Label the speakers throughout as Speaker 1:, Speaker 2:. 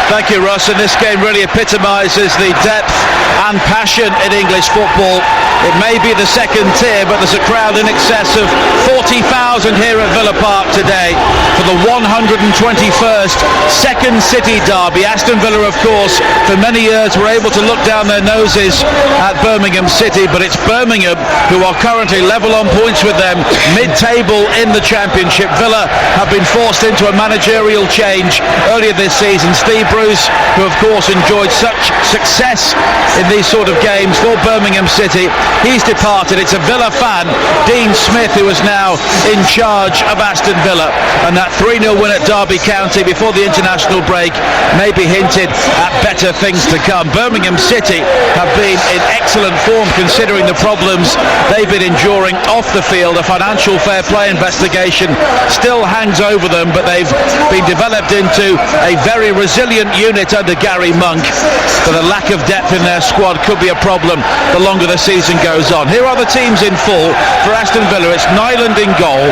Speaker 1: Thank you, Russ. And this game really epitomises the depth and passion in English football. It may be the second tier, but there's a crowd in excess of 40,000 here at Villa Park today for the 121st Second City derby. Aston Villa, of course, for many years were able to look down their noses at Birmingham City, but it's Birmingham who are currently level on points with them, mid-table in the Championship. Villa have been forced into a managerial change earlier this season. Steve Bruce, who of course enjoyed such success in these sort of games for Birmingham City, he's departed. It's a Villa fan, Dean Smith, who is now in charge of Aston Villa, and that 3-0 win at Derby County before the international break maybe hinted at better things to come. Birmingham City have been in excellent form considering the problems they've been enduring off the field. A financial fair play investigation still hangs over them, but they've been developed into a very resilient unit under Gary Monk. But the lack of depth in their squad could be a problem the longer the season goes on. Here are the teams in full for Aston Villa. It's Nyland in goal,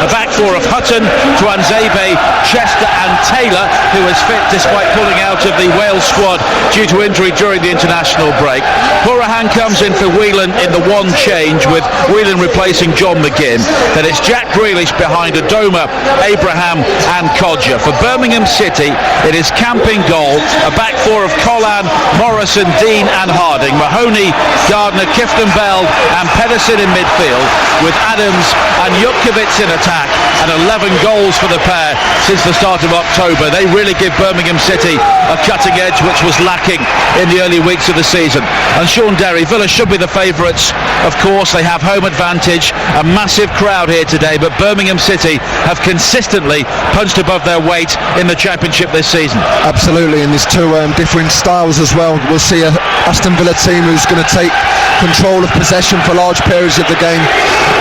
Speaker 1: a back four of Hutton, Tuanzebe, Chester and Taylor, who is fit despite pulling out of the Wales squad due to injury during the international break. Hourihane comes in for Whelan in the one change, with Whelan replacing John McGinn. Then it's Jack Grealish behind Adoma, Abraham and Codger. For Birmingham City, it is Camp in goal, a back four of Collan, Morrison, Dean and Harding, Mahoney, Gardner, Kifton-Bell and Pedersen in midfield, with Adams and Jutkiewicz in attack, and 11 goals for the pair since the start of October. They really give Birmingham City a cutting edge which was lacking in the early weeks of the season. And Sean Derry, Villa should be the favourites, of course. They have home advantage, a massive crowd here today, but Birmingham City have consistently punched above their weight in the Championship this season.
Speaker 2: Absolutely, and there's two different styles as well. We'll see a Aston Villa team who's going to take control of possession for large periods of the game,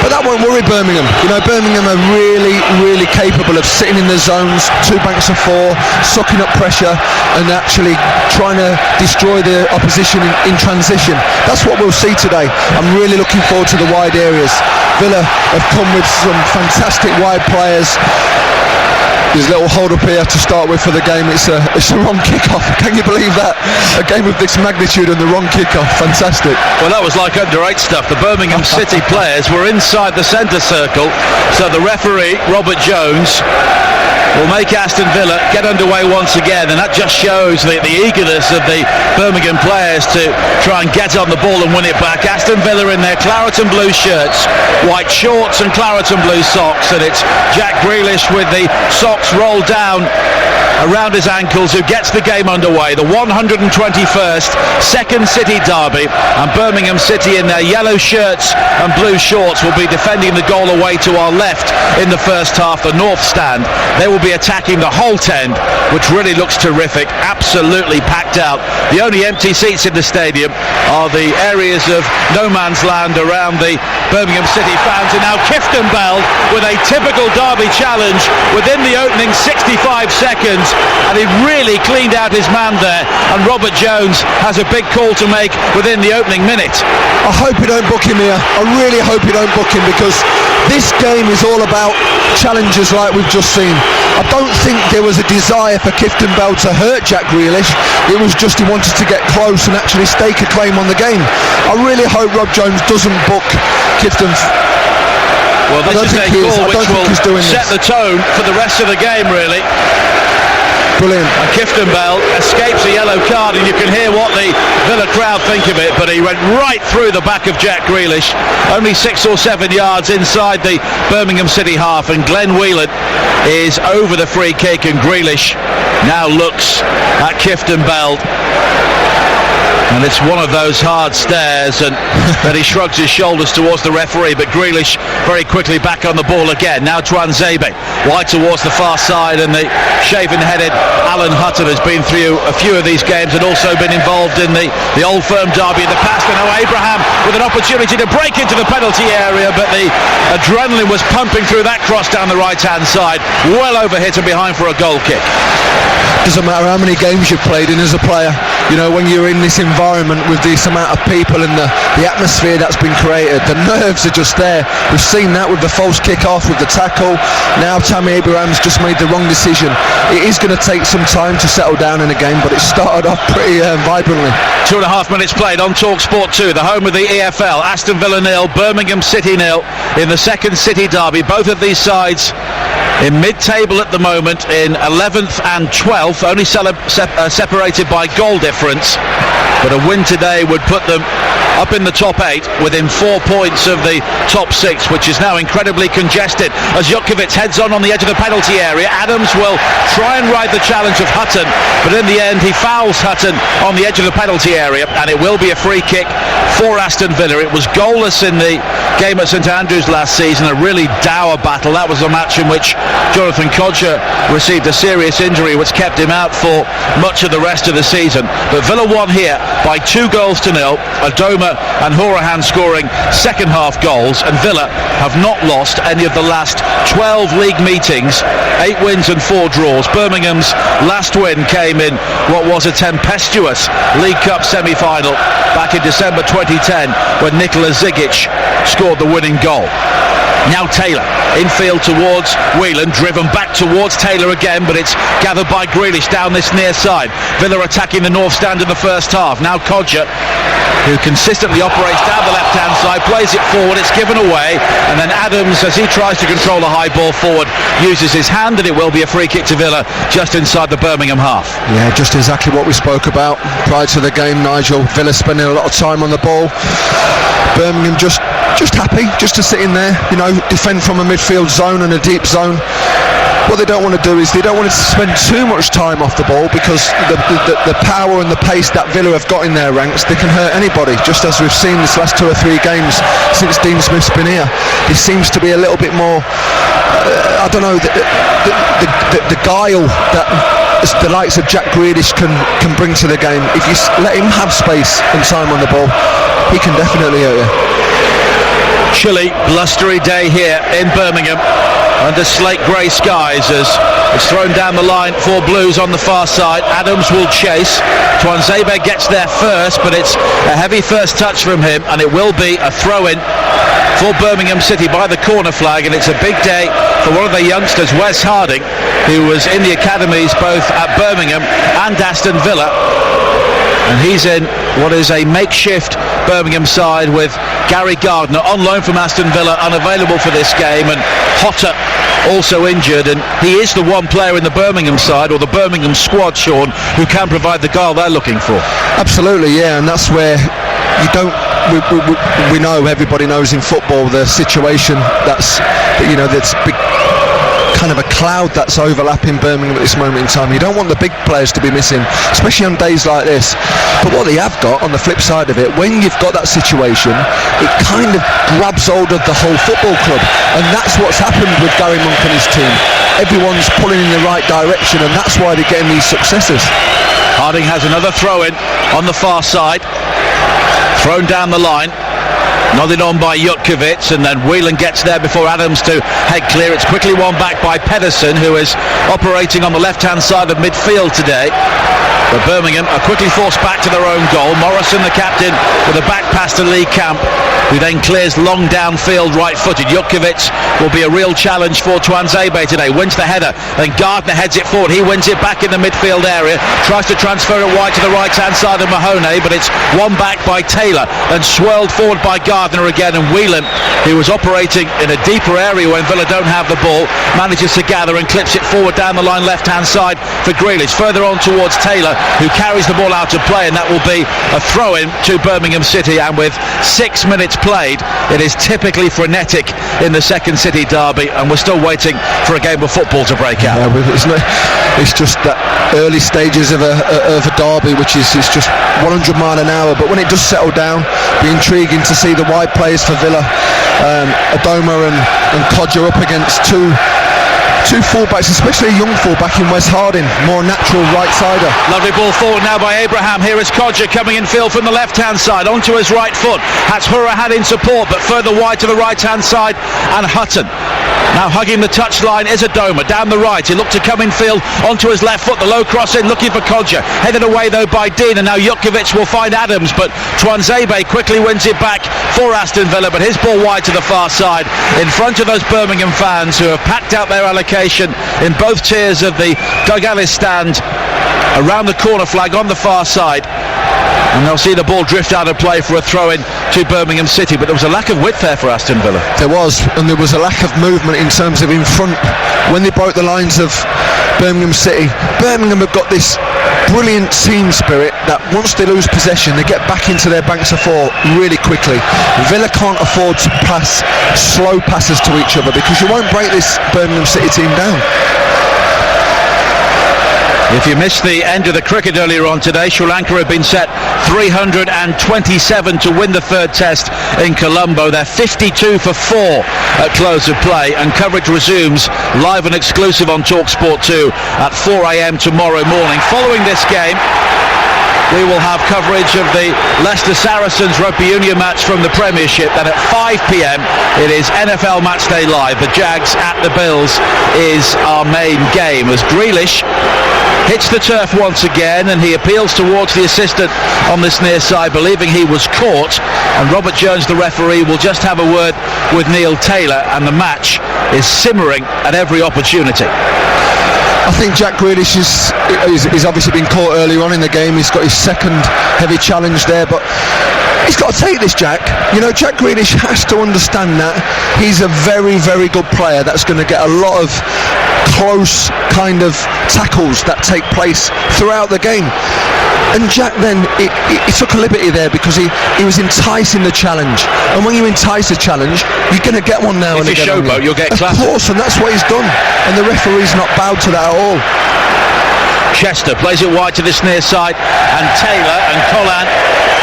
Speaker 2: but that won't worry Birmingham. You know, Birmingham are really capable of sitting in the zones, two banks of four, sucking up pressure and actually trying to destroy the opposition in transition. That's what we'll see today. I'm really looking forward to the wide areas. Villa have come with some fantastic wide players. There's a little hold up here to start with for the game. It's a wrong kick-off. Can you believe that? A game of this magnitude and the wrong kick-off. Fantastic.
Speaker 1: Well, that was like under-8 stuff. The Birmingham City players were inside the centre circle, so the referee, Robert Jones, will make Aston Villa get underway once again, and that just shows the eagerness of the Birmingham players to try and get on the ball and win it back. Aston Villa in their claret and blue shirts, white shorts and claret and blue socks, and it's Jack Grealish with the socks rolled down around his ankles who gets the game underway. The 121st Second City derby, and Birmingham City in their yellow shirts and blue shorts will be defending the goal away to our left in the first half, the north stand. They will be attacking the Holt end, which really looks terrific, absolutely packed out. The only empty seats in the stadium are the areas of no man's land around the Birmingham City fans. And now Kifton-Bell with a typical derby challenge within the opening 65 seconds, and he really cleaned out his man there, and Robert Jones has a big call to make within the opening minute.
Speaker 2: I hope you don't book him here. I really hope you don't book him, because this game is all about challenges like we've just seen. I don't think there was a desire for Kifton-Bell to hurt Jack Grealish. It was just he wanted to get close and actually stake a claim on the game. I really hope Rob Jones doesn't book Kifton.
Speaker 1: Well, this is a call which will set the tone for the rest of the game, really.
Speaker 2: Brilliant.
Speaker 1: And Kifton-Bell escapes a yellow card, and you can hear what the Villa crowd think of it, but he went right through the back of Jack Grealish, only 6 or 7 yards inside the Birmingham City half, and Glenn Whelan is over the free kick, and Grealish now looks at Kifton-Bell. And it's one of those hard stares, and then he shrugs his shoulders towards the referee, but Grealish very quickly back on the ball again. Now Tuanzebe wide towards the far side, and the shaven-headed Alan Hutton has been through a few of these games and also been involved in the Old Firm derby in the past. And now Abraham with an opportunity to break into the penalty area, but the adrenaline was pumping through that cross down the right-hand side, well over hit and behind for a goal kick.
Speaker 2: Doesn't matter how many games you've played in as a player, you know, when you're in this environment with this amount of people and the atmosphere that's been created, the nerves are just there. We've seen that with the false kick-off, with the tackle. Now Tammy Abraham's just made the wrong decision. It is going to take some time to settle down in a game, but it started off pretty vibrantly.
Speaker 1: 2.5 minutes played on TalkSport 2, the home of the EFL. Aston Villa 0, Birmingham City 0 in the second City derby. Both of these sides in mid-table at the moment, in 11th and 12th, only separated by goal difference. But a win today would put them up in the top 8 within 4 points of the top 6, which is now incredibly congested as Jutkiewicz heads on the edge of the penalty area. Adams will try and ride the challenge of Hutton, but in the end he fouls Hutton on the edge of the penalty area, and it will be a free kick for Aston Villa. It was goalless in the game at St Andrews last season, a really dour battle. That was a match in which Jonathan Kodjia received a serious injury which kept him out for much of the rest of the season. But Villa won here by 2-0. Adoma and Horahan scoring second half goals, and Villa have not lost any of the last 12 league meetings, 8 wins and 4 draws. Birmingham's last win came in what was a tempestuous League Cup semi-final back in December 2010 when Nikola Zigic scored the winning goal. Now Taylor, infield towards Whelan, driven back towards Taylor again, but it's gathered by Grealish down this near side. Villa attacking the north stand in the first half. Now Kodjia, who consistently operates down the left-hand side, plays it forward, it's given away, and then Adams, as he tries to control the high ball forward, uses his hand, and it will be a free kick to Villa just inside the Birmingham half. Yeah,
Speaker 2: just exactly what we spoke about prior to the game, Nigel. Villa spending a lot of time on the ball. Birmingham just happy just to sit in there, you know, defend from a midfield zone and a deep zone. What they don't want to do is they don't want to spend too much time off the ball, because the power and the pace that Villa have got in their ranks, they can hurt anybody, just as we've seen this last 2 or 3 games since Dean Smith's been here. He seems to be a little bit more, I don't know, the guile that the likes of Jack Grealish can bring to the game. If you let him have space and time on the ball, he can definitely hurt you.
Speaker 1: Chilly, blustery day here in Birmingham under slate grey skies as it's thrown down the line for Blues on the far side. Adams will chase. Tuanzebe gets there first, but it's a heavy first touch from him, and it will be a throw-in for Birmingham City by the corner flag, and it's a big day for one of their youngsters, Wes Harding, who was in the academies both at Birmingham and Aston Villa. And he's in what is a makeshift Birmingham side with Gary Gardner on loan from Aston Villa, unavailable for this game, and Hotter also injured, and he is the one player in the Birmingham side, or the Birmingham squad, Sean, who can provide the goal they're looking for.
Speaker 2: Absolutely, yeah, and that's where you don't, we know, everybody knows in football the situation that's, you know, that's big, kind of a cloud that's overlapping Birmingham at this moment in time. You don't want the big players to be missing, especially on days like this. But what they have got on the flip side of it, when you've got that situation, it kind of grabs hold of the whole football club, and that's what's happened with Gary Monk and his team. Everyone's pulling in the right direction, and that's why they're getting these successes.
Speaker 1: Harding has another throw in on the far side, thrown down the line, nodded on by Jutkiewicz, and then Whelan gets there before Adams to head clear. It's quickly won back by Pedersen, who is operating on the left-hand side of midfield today. But Birmingham are quickly forced back to their own goal. Morrison, the captain, with a back pass to Lee Camp, who then clears long downfield right-footed. Jutkiewicz will be a real challenge for Tuanzebe today. Wins the header, and Gardner heads it forward. He wins it back in the midfield area, tries to transfer it wide to the right-hand side of Mahoney, but it's won back by Taylor and swirled forward by Gardner again, and Whelan, who was operating in a deeper area when Villa don't have the ball, manages to gather and clips it forward down the line left-hand side for Grealish. Further on towards Taylor, who carries the ball out of play, and that will be a throw-in to Birmingham City. And with 6 minutes played, it is typically frenetic in the second City derby, and we're still waiting for a game of football to break out.
Speaker 2: Yeah, it's just that early stages of a derby, which is just 100 mile an hour, but when it does settle down, it'll be intriguing to see the wide players for Villa, Adoma and Kodjia up against two two fullbacks, especially a young fullback in Wes Harding, more natural right-sider.
Speaker 1: Lovely ball forward now by Abraham. Here is Codger coming in field from the left-hand side onto his right foot. That's Hourihane in support, but further wide to the right-hand side, and Hutton. Now hugging the touchline is Adoma down the right. He looked to come in field onto his left foot. The low cross in, looking for Codger. Headed away though by Dean, and now Jutkiewicz will find Adams, but Tuanzebe quickly wins it back for Aston Villa. But his ball wide to the far side, in front of those Birmingham fans who have packed out their allocation in both tiers of the Doug Ellis stand around the corner flag on the far side. And they'll see the ball drift out of play for a throw-in to Birmingham City. But there was a lack of width there for Aston Villa.
Speaker 2: There was, and there was a lack of movement in terms of in front. When they broke the lines of Birmingham City, Birmingham have got this brilliant team spirit that once they lose possession, they get back into their banks of four really quickly. Villa can't afford to pass slow passes to each other, because you won't break this Birmingham City team down.
Speaker 1: If you missed the end of the cricket earlier on today, Sri Lanka have been set 327 to win the third test in Colombo. They're 52 for 4 at close of play, and coverage resumes live and exclusive on TalkSport 2 at 4 a.m. tomorrow morning. Following this game, we will have coverage of the Leicester Saracens rugby union match from the Premiership. Then at 5 p.m. it is NFL Matchday Live. The Jags at the Bills is our main game, as Grealish hits the turf once again, and he appeals towards the assistant on this near side, believing he was caught, and Robert Jones, the referee, will just have a word with Neil Taylor, and the match is simmering at every opportunity.
Speaker 2: I think Jack Grealish is obviously been caught earlier on in the game. He's got his second heavy challenge there, but he's got to take this, Jack. You know, Jack Grealish has to understand that he's a very, very good player that's going to get a lot of close kind of tackles that take place throughout the game. And Jack then, he took a liberty there because he was enticing the challenge. And when you entice a challenge, you're going to get one now and again.
Speaker 1: If you showboat, you'll get clapped.
Speaker 2: Of course, and that's what he's done. And the referee's not bowed to that at all.
Speaker 1: Chester plays it wide to this near side, and Taylor, and Collan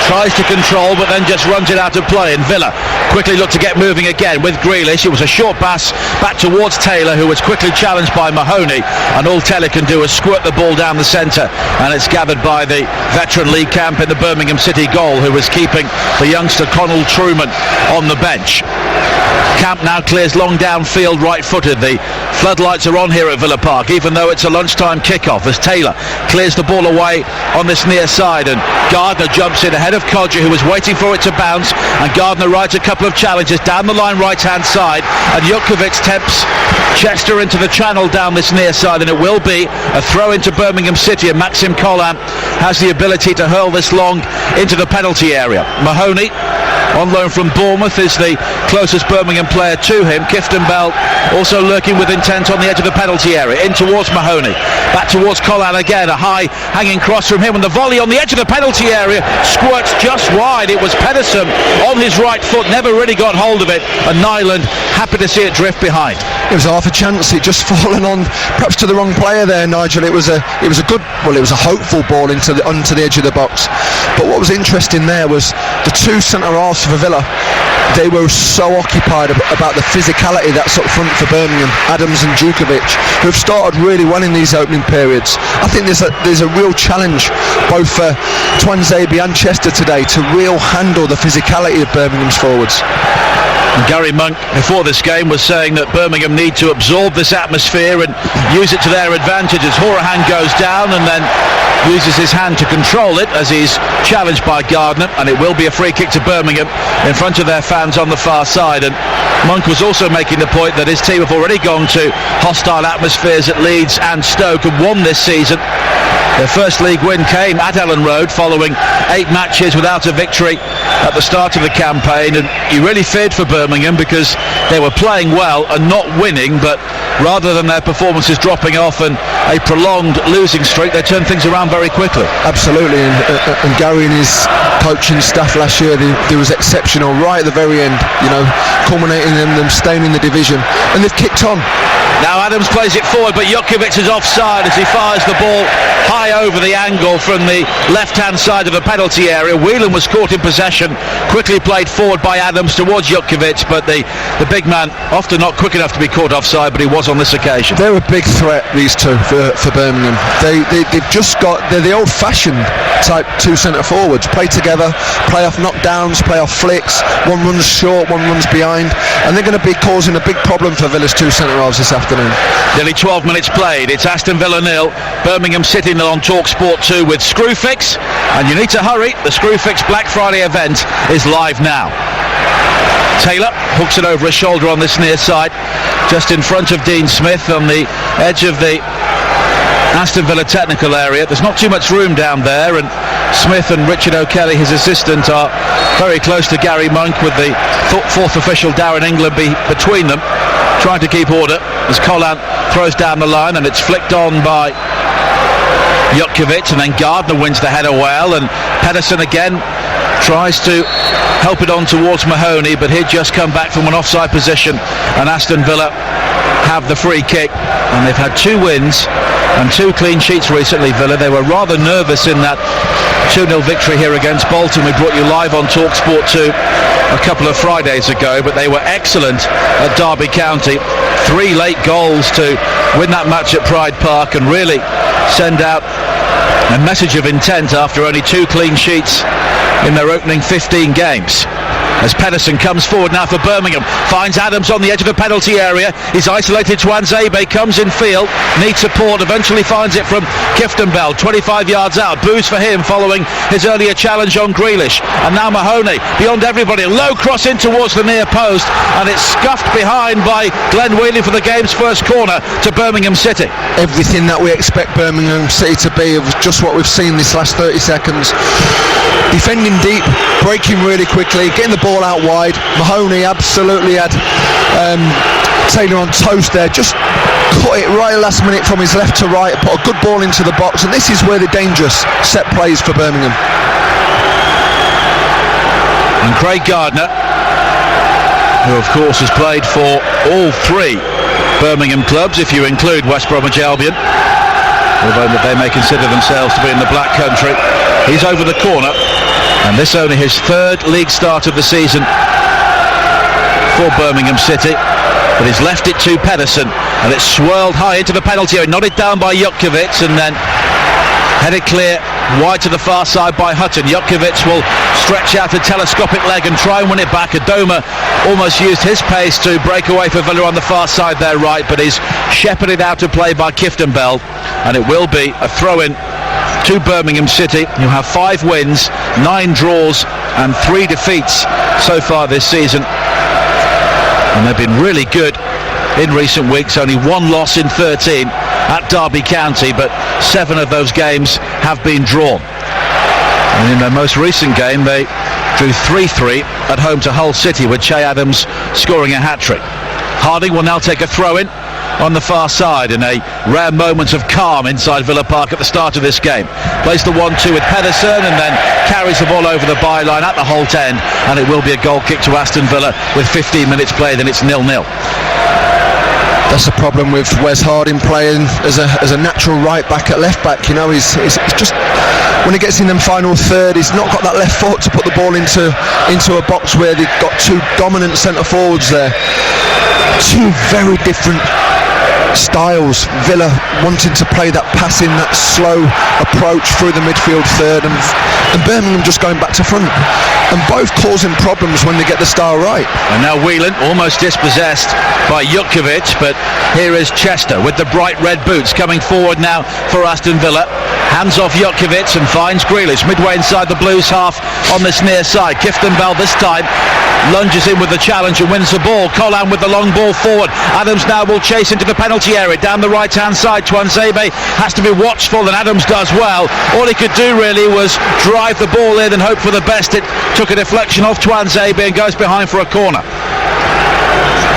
Speaker 1: tries to control but then just runs it out of play, and Villa quickly look to get moving again with Grealish. It was a short pass back towards Taylor, who was quickly challenged by Mahoney, and all Taylor can do is squirt the ball down the centre, and it's gathered by the veteran Lee Camp in the Birmingham City goal, who was keeping the youngster Connell Truman on the bench. Camp now clears long downfield right-footed. The floodlights are on here at Villa Park, even though it's a lunchtime kickoff, as Taylor clears the ball away on this near side, and Gardner jumps in ahead of Codger, who was waiting for it to bounce, and Gardner rides a couple of challenges down the line right-hand side, and Jutkiewicz tempts Chester into the channel down this near side, and it will be a throw into Birmingham City, and Maxim Collan has the ability to hurl this long into the penalty area. Mahoney, on loan from Bournemouth, is the closest Birmingham player to him. Kifton Bell also lurking with intent on the edge of the penalty area. In towards Mahoney, back towards Collan again, a high hanging cross from him, and the volley on the edge of the penalty area squirts just wide. It was Pedersen on his right foot, never really got hold of it, and Nyland happy to see it drift behind.
Speaker 2: It was half a chance, it just fallen on perhaps to the wrong player there, Nigel. It was a hopeful ball onto the edge of the box. But what was interesting there was the two centre-halves for Villa. They were so occupied about the physicality that's up front for Birmingham, Adams and Jutkiewicz, who have started really well in these opening periods. I think there's a real challenge both for Tuanzebe and Chester today to real handle the physicality of Birmingham's forwards.
Speaker 1: And Gary Monk, before this game, was saying that Birmingham need to absorb this atmosphere and use it to their advantage, as Hourihane goes down and then uses his hand to control it as he's challenged by Gardner, and it will be a free kick to Birmingham in front of their fans on the far side. And Monk was also making the point that his team have already gone to hostile atmospheres at Leeds and Stoke and won this season. Their first league win came at Ellen Road following 8 matches without a victory at the start of the campaign, and you really feared for Birmingham because they were playing well and not winning, but rather than their performances dropping off and a prolonged losing streak, they turned things around very quickly.
Speaker 2: Absolutely, and Gary and his coaching staff last year, they was exceptional right at the very end, you know, culminating in them staying in the division, and they've kicked on.
Speaker 1: Now Adams plays it forward, but Jutkiewicz is offside as he fires the ball high over the angle from the left-hand side of the penalty area. Whelan was caught in possession, quickly played forward by Adams towards Jutkiewicz, but the big man, often not quick enough to be caught offside, but he was on this occasion.
Speaker 2: They're a big threat, these two, for Birmingham. They're the old-fashioned type two centre forwards. Play together, play off knockdowns, play off flicks. One runs short, one runs behind, and they're going to be causing a big problem for Villa's two centre halves this afternoon.
Speaker 1: Nearly 12 minutes played. It's Aston Villa 0, Birmingham City 0 on TalkSport 2 with Screwfix, and you need to hurry. The Screwfix Black Friday event is live now. Taylor hooks it over his shoulder on this near side, just in front of Dean Smith on the edge of the Aston Villa technical area. There's not too much room down there, and Smith and Richard O'Kelly, his assistant, are very close to Gary Monk, with the fourth official Darren England between them, trying to keep order as Colin throws down the line, and it's flicked on by Jutkiewicz, and then Gardner wins the header well, and Pedersen again tries to help it on towards Mahoney, but he'd just come back from an offside position, and Aston Villa have the free kick, and they've had 2 wins and 2 clean sheets recently, Villa. They were rather nervous in that 2-0 victory here against Bolton. We brought you live on TalkSport 2 a couple of Fridays ago, but they were excellent at Derby County. 3 late goals to win that match at Pride Park and really send out a message of intent after only 2 clean sheets in their opening 15 games. As Pedersen comes forward now for Birmingham, finds Adams on the edge of the penalty area. He's isolated. Tuanzebe comes in field, needs support, eventually finds it from Kieftenbeld, 25 yards out. Boos for him following his earlier challenge on Grealish. And now Mahoney beyond everybody, low cross in towards the near post, and it's scuffed behind by Glenn Whelan for the game's first corner to Birmingham City.
Speaker 2: Everything that we expect Birmingham City to be, of just what we've seen this last 30 seconds. Defending deep, breaking really quickly, getting the ball out wide. Mahoney absolutely had Taylor on toast there, just cut it right last minute from his left to right, put a good ball into the box, and this is where the dangerous set plays for Birmingham.
Speaker 1: And Craig Gardner, who of course has played for all 3 Birmingham clubs, if you include West Bromwich Albion, although they may consider themselves to be in the Black Country, he's over the corner, and this only his 3rd league start of the season for Birmingham City, but he's left it to Pedersen, and it's swirled high into the penalty area, nodded down by Jutkiewicz, and then headed clear wide to the far side by Hutton. Jutkiewicz will stretch out a telescopic leg and try and win it back. Adoma almost used his pace to break away for Villa on the far side there right, but he's shepherded out of play by Kieftenbeld, and it will be a throw-in to Birmingham City, who have 5 wins, 9 draws and 3 defeats so far this season, and they've been really good in recent weeks. Only 1 loss in 13 at Derby County, but 7 of those games have been drawn, and in their most recent game they drew 3-3 at home to Hull City, with Che Adams scoring a hat-trick. Harding will now take a throw-in on the far side in a rare moment of calm inside Villa Park at the start of this game. Plays the 1-2 with Pedersen, and then carries the ball over the byline at the Holt end, and it will be a goal kick to Aston Villa with 15 minutes played, and it's 0-0.
Speaker 2: That's the problem with Wes Harding playing as a natural right back at left back. You know, he's just, when he gets in them final third, he's not got that left foot to put the ball into a box where they've got 2 dominant centre forwards there. 2 very different styles. Villa wanting to play that passing, that slow approach through the midfield third, and Birmingham just going back to front, and both causing problems when they get the style right.
Speaker 1: And now Whelan almost dispossessed by Jutkiewicz, but here is Chester with the bright red boots coming forward now for Aston Villa. Hands off Jutkiewicz and finds Grealish midway inside the Blues half on this near side. Kieftenbeld this time lunges in with the challenge and wins the ball. Colin with the long ball forward. Adams now will chase into the penalty area down the right hand side. Tuanzebe has to be watchful, and Adams does well. All he could do really was drive the ball in and hope for the best. It took a deflection off Tuanzebe and goes behind for a corner.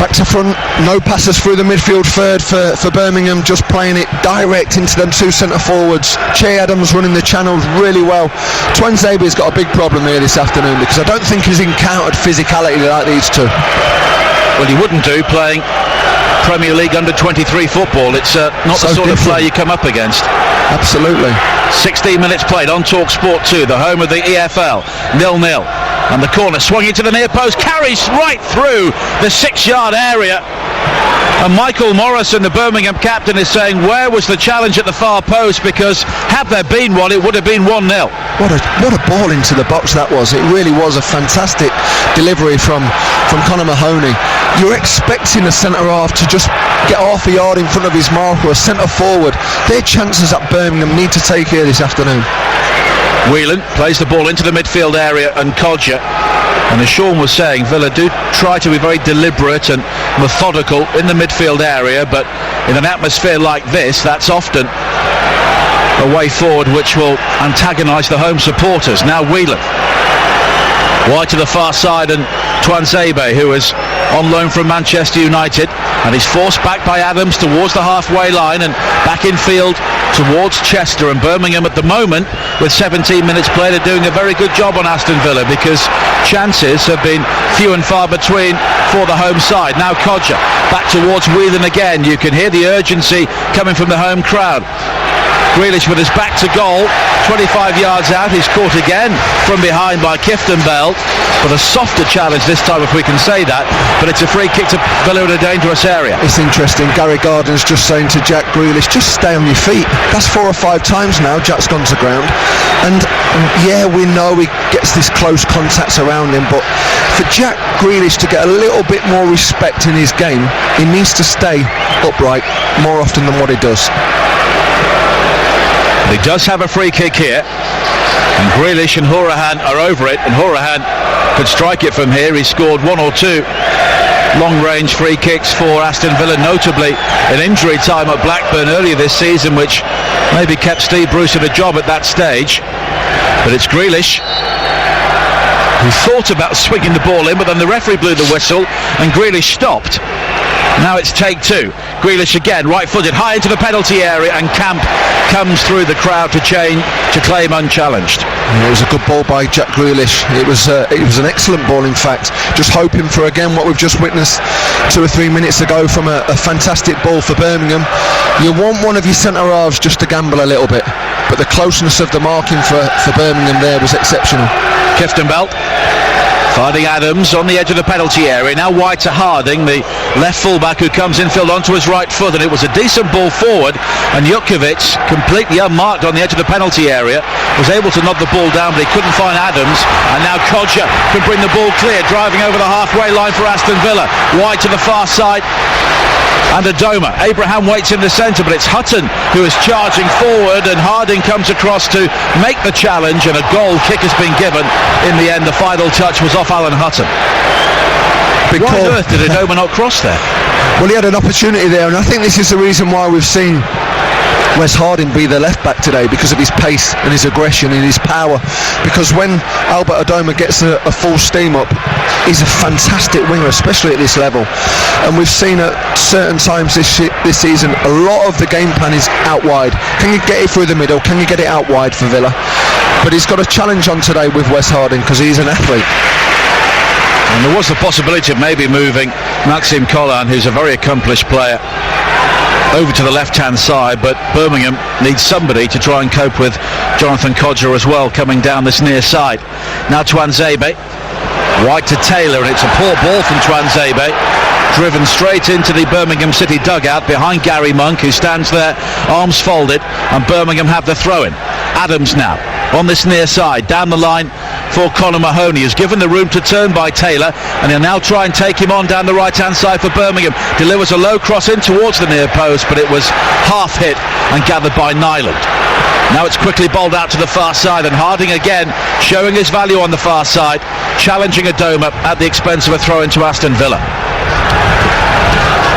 Speaker 2: Back to front, no passes through the midfield third for Birmingham, just playing it direct into them 2 centre forwards. Che Adams running the channels really well. Tuanzebe's got a big problem here this afternoon, because I don't think he's encountered physicality like these 2.
Speaker 1: Well, he wouldn't do, playing Premier League under-23 football. It's not
Speaker 2: So
Speaker 1: the sort of
Speaker 2: different.
Speaker 1: play you come up against.
Speaker 2: Absolutely.
Speaker 1: 16 minutes played on Talk Sport 2, the home of the EFL. 0-0. And the corner swung into the near post, carries right through the 6-yard area. And Michael Morrison, the Birmingham captain, is saying, where was the challenge at the far post? Because had there been one, it would have been 1-0.
Speaker 2: What a ball into the box that was. It really was a fantastic delivery from Conor Mahoney. You're expecting a centre-half to just get half a yard in front of his mark, or a centre-forward. Their chances at Birmingham need to take here this afternoon.
Speaker 1: Whelan plays the ball into the midfield area, and Codger. And as Sean was saying, Villa do try to be very deliberate and methodical in the midfield area, but in an atmosphere like this, that's often a way forward which will antagonise the home supporters. Now Whelan wide to the far side, and Tuanzebe, who is on loan from Manchester United, and he's forced back by Adams towards the halfway line and back in field towards Chester. And Birmingham at the moment, with 17 minutes played, are doing a very good job on Aston Villa, because chances have been few and far between for the home side. Now Codger back towards Whelan again. You can hear the urgency coming from the home crowd. Grealish with his back to goal, 25 yards out. He's caught again from behind by Kieftenbeld, but a softer challenge this time, if we can say that. But it's a free kick to Villa in a dangerous area.
Speaker 2: It's interesting. Gary Gardner's just saying to Jack Grealish, just stay on your feet. That's 4 or 5 times now Jack's gone to ground. And yeah, we know he gets this close contacts around him, but for Jack Grealish to get a little bit more respect in his game, he needs to stay upright more often than what he does.
Speaker 1: He does have a free kick here, and Grealish and Hourihane are over it, and Hourihane could strike it from here. He scored 1 or 2 long-range free kicks for Aston Villa, notably in injury time at Blackburn earlier this season, which maybe kept Steve Bruce at a job at that stage. But it's Grealish who thought about swinging the ball in, but then the referee blew the whistle and Grealish stopped. Now it's take 2. Grealish again, right-footed, high into the penalty area, and Camp comes through the crowd to claim unchallenged.
Speaker 2: Yeah, it was a good ball by Jack Grealish. It was an excellent ball, in fact. Just hoping for, again, what we've just witnessed 2 or 3 minutes ago from a fantastic ball for Birmingham. You want one of your centre-halves just to gamble a little bit, but the closeness of the marking for Birmingham there was exceptional.
Speaker 1: Kieftenbeld finding Adams on the edge of the penalty area. Now wide to Harding, the left fullback, who comes infield onto his right foot, and it was a decent ball forward, and Jutkiewicz, completely unmarked on the edge of the penalty area, was able to knock the ball down, but he couldn't find Adams. And now Codger can bring the ball clear, driving over the halfway line for Aston Villa, wide to the far side. And Adoma. Abraham waits in the centre, but it's Hutton who is charging forward, and Harding comes across to make the challenge, and a goal kick has been given. In the end, the final touch was off Alan Hutton. Why on earth did Adoma not cross there?
Speaker 2: Well, he had an opportunity there, and I think this is the reason why we've seen Wes Harding be the left back today, because of his pace and his aggression and his power. Because when Albert Adoma gets a full steam up, he's a fantastic winger, especially at this level. And we've seen at certain times this season, a lot of the game plan is out wide. Can you get it through the middle? Can you get it out wide for Villa? But he's got a challenge on today with Wes Harding, because he's an athlete.
Speaker 1: And there was the possibility of maybe moving Maxime Collan, who's a very accomplished player, over to the left-hand side, but Birmingham needs somebody to try and cope with Jonathan Codger as well, coming down this near side. Now Tuanzebe, wide to Taylor, and it's a poor ball from Tuanzebe, driven straight into the Birmingham City dugout behind Gary Monk, who stands there, arms folded, and Birmingham have the throw-in. Adams now on this near side, down the line for Conor Mahoney, who's given the room to turn by Taylor, and he'll now try and take him on down the right hand side for Birmingham. Delivers a low cross in towards the near post, but it was half hit and gathered by Nyland. Now it's quickly bowled out to the far side, and Harding again showing his value on the far side, challenging Adoma at the expense of a throw into Aston Villa.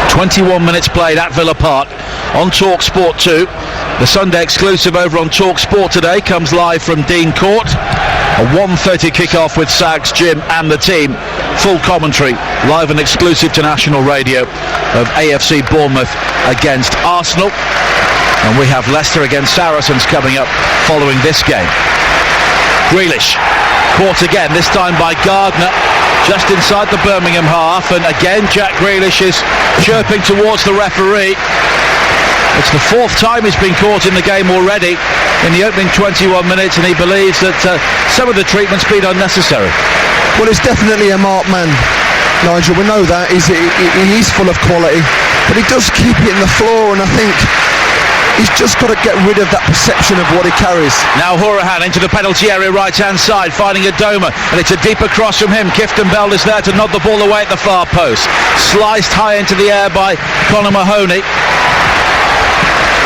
Speaker 1: 21 minutes played at Villa Park on Talk Sport 2. The Sunday exclusive over on Talk Sport today comes live from Dean Court. A 1:30 kick-off with Sags, Jim and the team. Full commentary, live and exclusive to national radio, of AFC Bournemouth against Arsenal. And we have Leicester against Saracens coming up following this game. Grealish, caught again, this time by Gardner. just inside the Birmingham half, and again Jack Grealish is chirping towards the referee. It's the fourth time he's been caught in the game already in the opening 21 minutes, and he believes that some of the treatment's been unnecessary.
Speaker 2: Well, he's definitely a marked man, Nigel. We know that. He's full of quality, but he does keep it in the floor, and I think he's just got to get rid of that perception of what he carries.
Speaker 1: Now Hourahan into the penalty area, right-hand side, finding Adoma, and it's a deeper cross from him. Kieftenbeld is there to nod the ball away at the far post. Sliced high into the air by Conor Mahoney.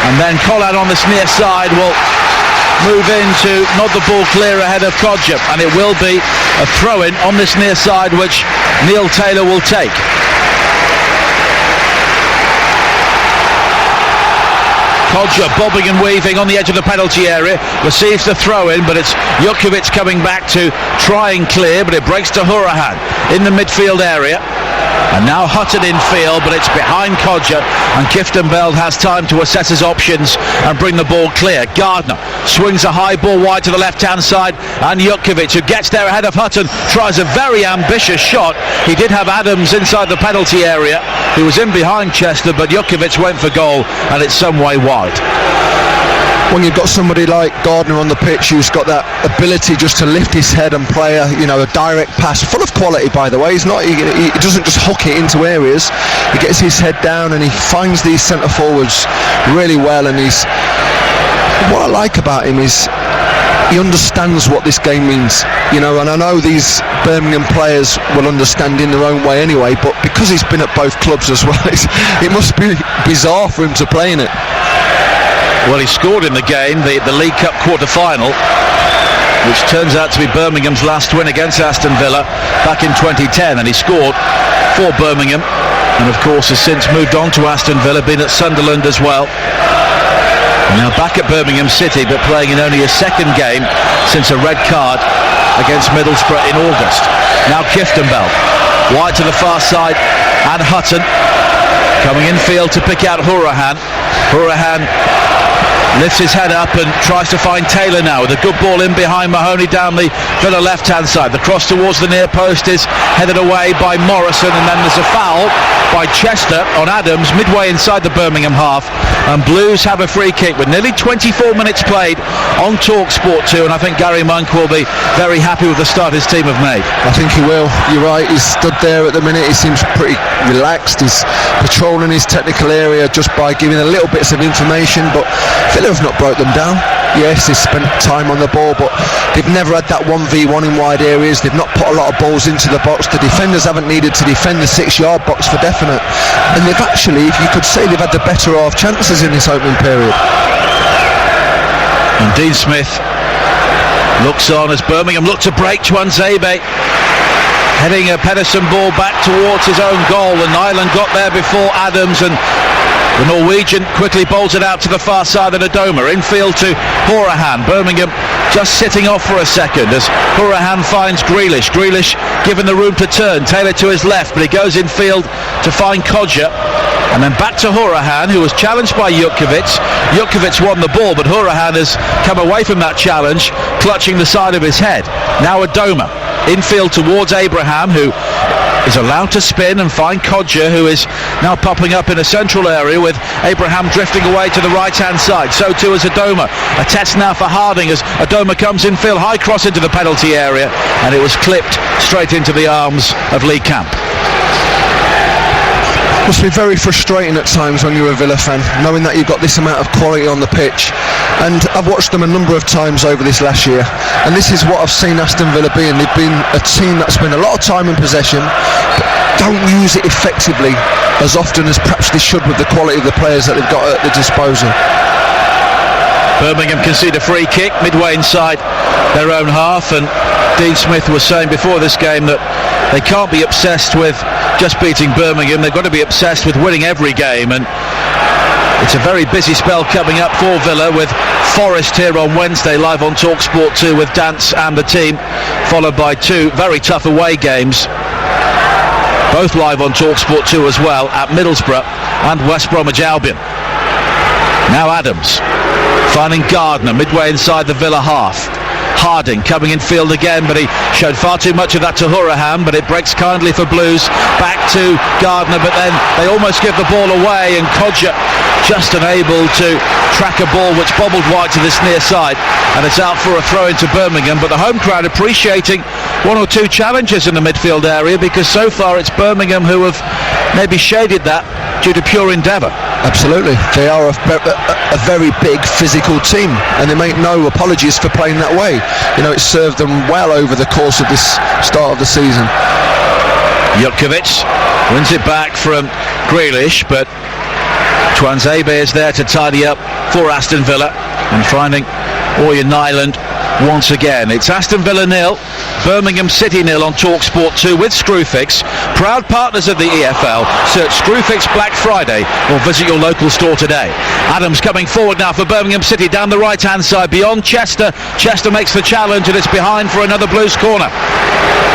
Speaker 1: And then Collard on this near side will move in to nod the ball clear ahead of Kodja, and it will be a throw-in on this near side which Neil Taylor will take. Kodja bobbing and weaving on the edge of the penalty area, receives the throw-in, but it's Jukovic coming back to try and clear, but it breaks to Hourahan in the midfield area. And now Hutton in field, but it's behind Kodja, and Kieftenbeld has time to assess his options and bring the ball clear. Gardner swings a high ball wide to the left-hand side, and Jukovic, who gets there ahead of Hutton, tries a very ambitious shot. He did have Adams inside the penalty area. He was in behind Chester, but Jukovic went for goal, and it's some way wide.
Speaker 2: When you've got somebody like Gardner on the pitch who's got that ability just to lift his head and play a direct pass, full of quality, by the way. He doesn't just hook it into areas. He gets his head down and he finds these centre forwards really well. And what I like about him is he understands what this game means, and I know these Birmingham players will understand in their own way anyway, but because he's been at both clubs as well, it must be bizarre for him to play in it.
Speaker 1: Well, he scored in the game, the League Cup quarter-final, which turns out to be Birmingham's last win against Aston Villa back in 2010, and he scored for Birmingham, and of course has since moved on to Aston Villa, been at Sunderland as well. And now back at Birmingham City, but playing in only his second game since a red card against Middlesbrough in August. Now Kieftenbeld, wide to the far side, and Hutton coming in field to pick out Hourahan. Hourahan lifts his head up and tries to find Taylor now with a good ball in behind Mahoney down the Villa left-hand side. The cross towards the near post is headed away by Morrison, and then there's a foul by Chester on Adams midway inside the Birmingham half, and Blues have a free kick with nearly 24 minutes played on TalkSport 2, and I think Gary Monk will be very happy with the start his team have made.
Speaker 2: I think he will. You're right, he's stood there at the minute. He seems pretty relaxed. He's patrolling his technical area just by giving a little bits of information, but Villa have not broke them down. Yes, they've spent time on the ball, but they've never had that 1v1 in wide areas. They've not put a lot of balls into the box. The defenders haven't needed to defend the 6-yard box for definite, and they've actually, if you could say, they've had the better of chances in this opening period.
Speaker 1: And Dean Smith looks on as Birmingham look to break. Tuanzebe heading a Pedersen ball back towards his own goal, and Nyland got there before Adams, and the Norwegian quickly bowls it out to the far side of Adoma. Infield to Hourahan. Birmingham just sitting off for a second as Hourahan finds Grealish. Grealish given the room to turn. Taylor to his left, but he goes infield to find Kodja. And then back to Hourahan, who was challenged by Jukovic. Jukovic won the ball, but Hourahan has come away from that challenge, clutching the side of his head. Now Adoma. Infield towards Abraham, who is allowed to spin and find Kodja, who is now popping up in a central area with Abraham drifting away to the right-hand side. So too is Adoma. A test now for Harding as Adoma comes infield, high cross into the penalty area, and it was clipped straight into the arms of Lee Camp.
Speaker 2: Must be very frustrating at times when you're a Villa fan, knowing that you've got this amount of quality on the pitch. And I've watched them a number of times over this last year, and this is what I've seen Aston Villa being. They've been a team that spend a lot of time in possession, but don't use it effectively as often as perhaps they should with the quality of the players that they've got at their disposal.
Speaker 1: Birmingham concede a free kick midway inside their own half, and Dean Smith was saying before this game that they can't be obsessed with just beating Birmingham. They've got to be obsessed with winning every game, and it's a very busy spell coming up for Villa with Forest here on Wednesday live on TalkSport 2 with Dance and the team, followed by two very tough away games, both live on TalkSport 2 as well, at Middlesbrough and West Bromwich Albion. Now Adams finding Gardner midway inside the Villa half. Harding coming in field again, but he showed far too much of that to Hurahan, but it breaks kindly for Blues. Back to Gardner, but then they almost give the ball away, and Codger just unable to track a ball which bobbled wide to this near side, and it's out for a throw into Birmingham. But the home crowd appreciating one or two challenges in the midfield area, because so far it's Birmingham who have maybe shaded that due to pure endeavour.
Speaker 2: Absolutely, they are a very big physical team, and they make no apologies for playing that way. You know, it's served them well over the course of this start of the season.
Speaker 1: Jutkiewicz wins it back from Grealish, but Twanzebe is there to tidy up for Aston Villa, and finding Orjan Nyland once again. It's Aston Villa 0, Birmingham City 0 on TalkSport 2 with Screwfix. Proud partners of the EFL. Search Screwfix Black Friday or visit your local store today. Adams coming forward now for Birmingham City down the right hand side beyond Chester. Chester makes the challenge, and it's behind for another Blues corner.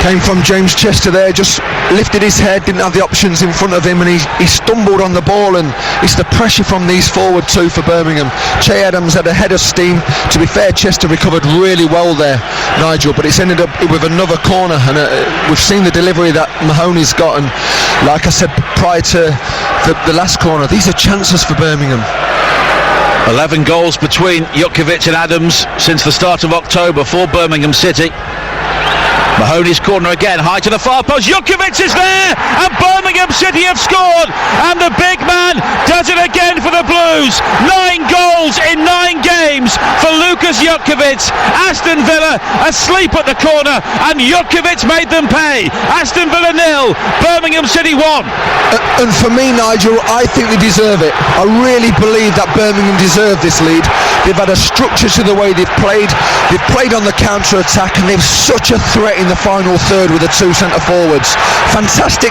Speaker 2: Came from James Chester there, just lifted his head, didn't have the options in front of him, and he stumbled on the ball, and it's the pressure from these forward two for Birmingham. Che Adams had a head of steam. To be fair, Chester recovered really well there, Nigel, but it's ended up with another corner, and we've seen the delivery that Mahoney's got, and like I said prior to the last corner, these are chances for Birmingham.
Speaker 1: 11 goals between Jutkiewicz and Adams since the start of October for Birmingham City. Mahoney's corner again, high to the far post. Jutkiewicz is there, and Birmingham City have scored, and the big man does it again for the Blues. 9 goals in 9 games for Lucas Jutkiewicz. Aston Villa asleep at the corner, and Jutkiewicz made them pay. Aston Villa 0, Birmingham City 1.
Speaker 2: And for me, Nigel, I think they deserve it. I really believe that Birmingham deserve this lead. They've had a structure to the way they've played. They've played on the counter-attack, and they've such a threat in the final third with the two centre forwards. Fantastic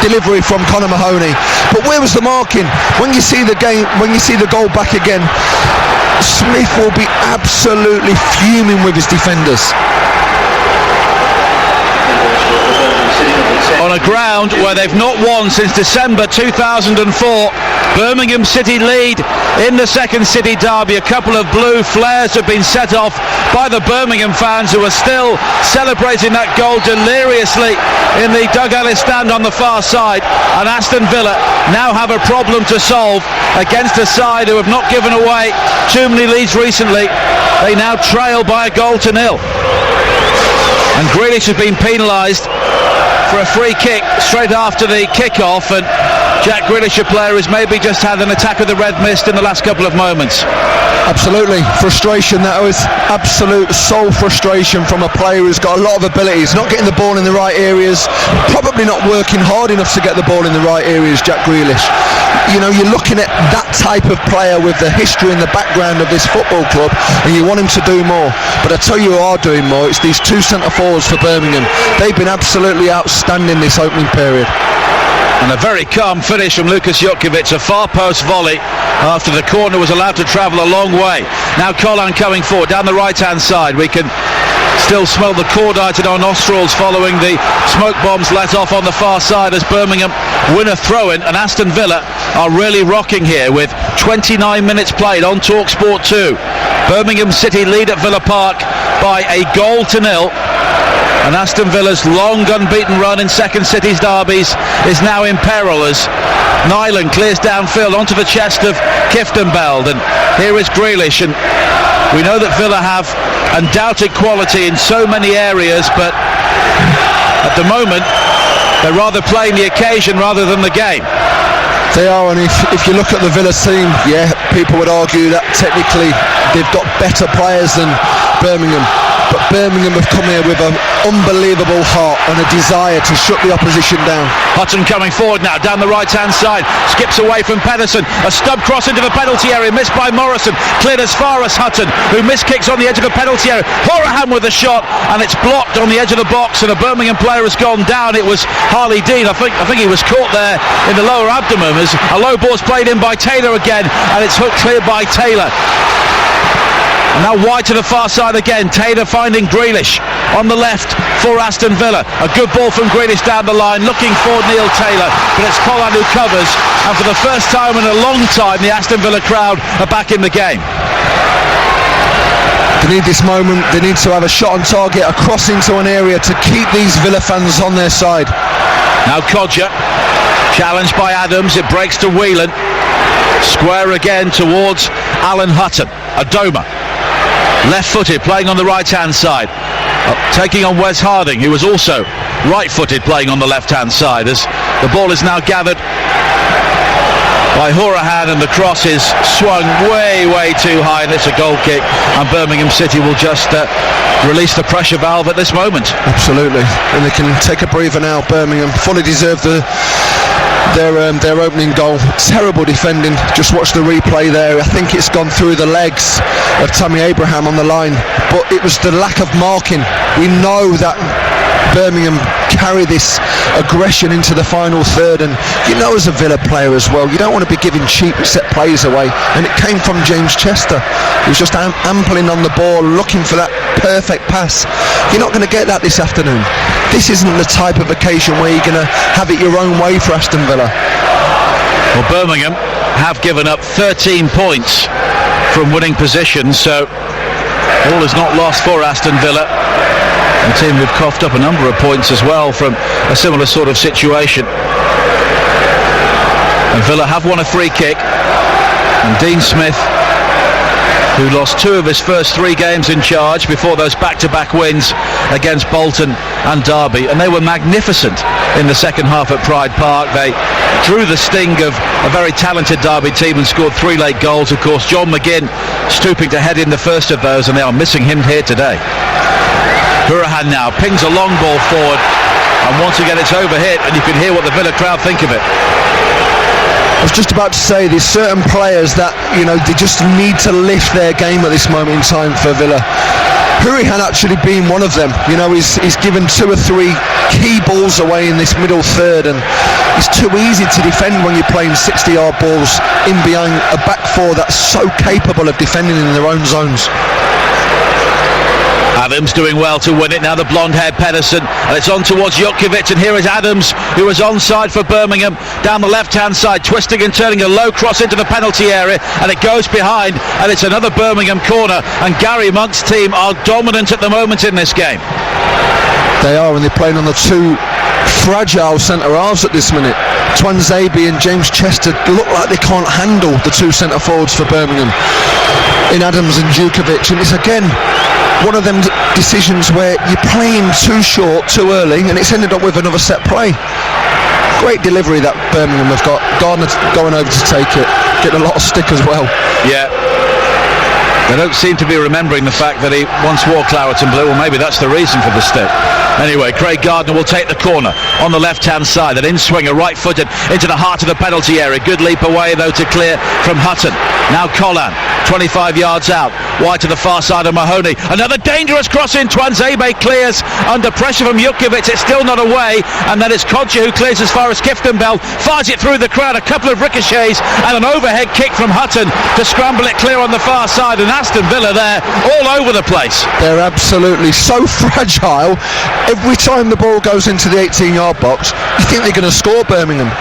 Speaker 2: delivery from Conor Mahoney, but where was the marking? When you see the game, when you see the goal back again, Smith will be absolutely fuming with his defenders.
Speaker 1: On a ground where they've not won since December 2004, Birmingham City lead in the second City derby. A couple of blue flares have been set off by the Birmingham fans, who are still celebrating that goal deliriously in the Doug Ellis stand on the far side. And Aston Villa now have a problem to solve against a side who have not given away too many leads recently. They now trail by a goal to 0. And Grealish has been penalised for a free kick straight after the kick-off, and Jack Grealish, a player who's maybe just had an attack of the red mist in the last couple of moments.
Speaker 2: Absolutely, frustration. That was absolute soul frustration from a player who's got a lot of abilities, not getting the ball in the right areas, probably not working hard enough to get the ball in the right areas. Jack Grealish, you know, you're looking at that type of player with the history and the background of this football club, and you want him to do more. But I tell you who are doing more, it's these two centre forwards for Birmingham. They've been absolutely outstanding this opening period.
Speaker 1: And a very calm finish from Lucas Jutkiewicz, a far post volley after the corner was allowed to travel a long way. Now Colin coming forward down the right hand side. We can still smell the cordite in our nostrils following the smoke bombs let off on the far side as Birmingham win a throw-in, and Aston Villa are really rocking here with 29 minutes played on TalkSport 2. Birmingham City lead at Villa Park by a goal to 0. And Aston Villa's long unbeaten run in second City's derbies is now in peril as Nyland clears downfield onto the chest of Kieftenbeld, and here is Grealish. And we know that Villa have undoubted quality in so many areas, but at the moment they're rather playing the occasion rather than the game.
Speaker 2: They are, and if you look at the Villa team, yeah, people would argue that technically they've got better players than Birmingham. But Birmingham have come here with an unbelievable heart and a desire to shut the opposition down.
Speaker 1: Hutton coming forward now, down the right-hand side, skips away from Pedersen, a stub cross into the penalty area, missed by Morrison, cleared as far as Hutton, who missed kicks on the edge of the penalty area. Hurahan with a shot, and it's blocked on the edge of the box, and a Birmingham player has gone down. It was Harley Dean. I think he was caught there in the lower abdomen as a low ball's played in by Taylor again, and it's hooked clear by Taylor. Now wide to the far side again. Taylor finding Grealish on the left for Aston Villa. A good ball from Grealish down the line, looking for Neil Taylor, but it's Colin who covers, and for the first time in a long time the Aston Villa crowd are back in the game.
Speaker 2: They need this moment. They need to have a shot on target, a cross into an area to keep these Villa fans on their side.
Speaker 1: Now Codger, challenged by Adams, it breaks to Whelan. Square again towards Alan Hutton. Adoma, left-footed, playing on the right-hand side. Taking on Wes Harding, who was also right-footed, playing on the left-hand side, as the ball is now gathered by Hourahan, and the cross is swung way too high, and it's a goal kick, and Birmingham City will just release the pressure valve at this moment.
Speaker 2: Absolutely, and they can take a breather now. Birmingham fully deserve their opening goal. Terrible defending. Just watch the replay there. I think it's gone through the legs of Tammy Abraham on the line, but it was the lack of marking. We know that Birmingham carry this aggression into the final third, and you know, as a Villa player as well, you don't want to be giving cheap set plays away, and it came from James Chester. He was just ampling on the ball, looking for that perfect pass. You're not going to get that this afternoon. This isn't the type of occasion where you're going to have it your own way for Aston Villa.
Speaker 1: Well, Birmingham have given up 13 points from winning positions, so all is not lost for Aston Villa. A team who've coughed up a number of points as well from a similar sort of situation. And Villa have won a free kick, and Dean Smith, who lost 2 of his first 3 games in charge before those back-to-back wins against Bolton and Derby, and they were magnificent in the second half at Pride Park. They drew the sting of a very talented Derby team and scored 3 late goals. Of course, John McGinn stooping to head in the first of those, and they are missing him here today. Hourahan now pings a long ball forward, and once again it's overhit, and you can hear what the Villa crowd think of it.
Speaker 2: I was just about to say, there's certain players that, you know, they just need to lift their game at this moment in time for Villa. Hourahan actually being one of them. You know, he's given 2 or 3 key balls away in this middle third, and it's too easy to defend when you're playing 60-yard balls in behind a back four that's so capable of defending in their own zones.
Speaker 1: Adams doing well to win it. Now the blonde-haired Pedersen, and it's on towards Jutkiewicz, and here is Adams, who is onside for Birmingham, down the left-hand side, twisting and turning a low cross into the penalty area, and it goes behind, and it's another Birmingham corner, and Gary Monk's team are dominant at the moment in this game.
Speaker 2: They are, and they're playing on the 2 fragile centre-halves at this minute. Twanzebe and James Chester look like they can't handle the 2 centre-forwards for Birmingham in Adams and Jutkiewicz, and it's again one of them decisions where you're playing too short, too early, and it's ended up with another set play. Great delivery that Birmingham have got. Gardner going over to take it, getting a lot of stick as well.
Speaker 1: Yeah. They don't seem to be remembering the fact that he once wore claret and blue, or maybe that's the reason for the stick. Anyway, Craig Gardner will take the corner on the left-hand side. An in-swinger, right-footed, into the heart of the penalty area. Good leap away, though, to clear from Hutton. Now Collan, 25 yards out, wide to the far side of Mahoney. Another dangerous cross in. Twanzebe clears under pressure from Jutkiewicz. It's still not away, and then it's Kodja who clears as far as Kieftenbeld, fires it through the crowd. A couple of ricochets and an overhead kick from Hutton to scramble it clear on the far side, and Aston Villa there all over the place.
Speaker 2: They're absolutely so fragile. Every time the ball goes into the 18-yard box, you think they're going to score, Birmingham.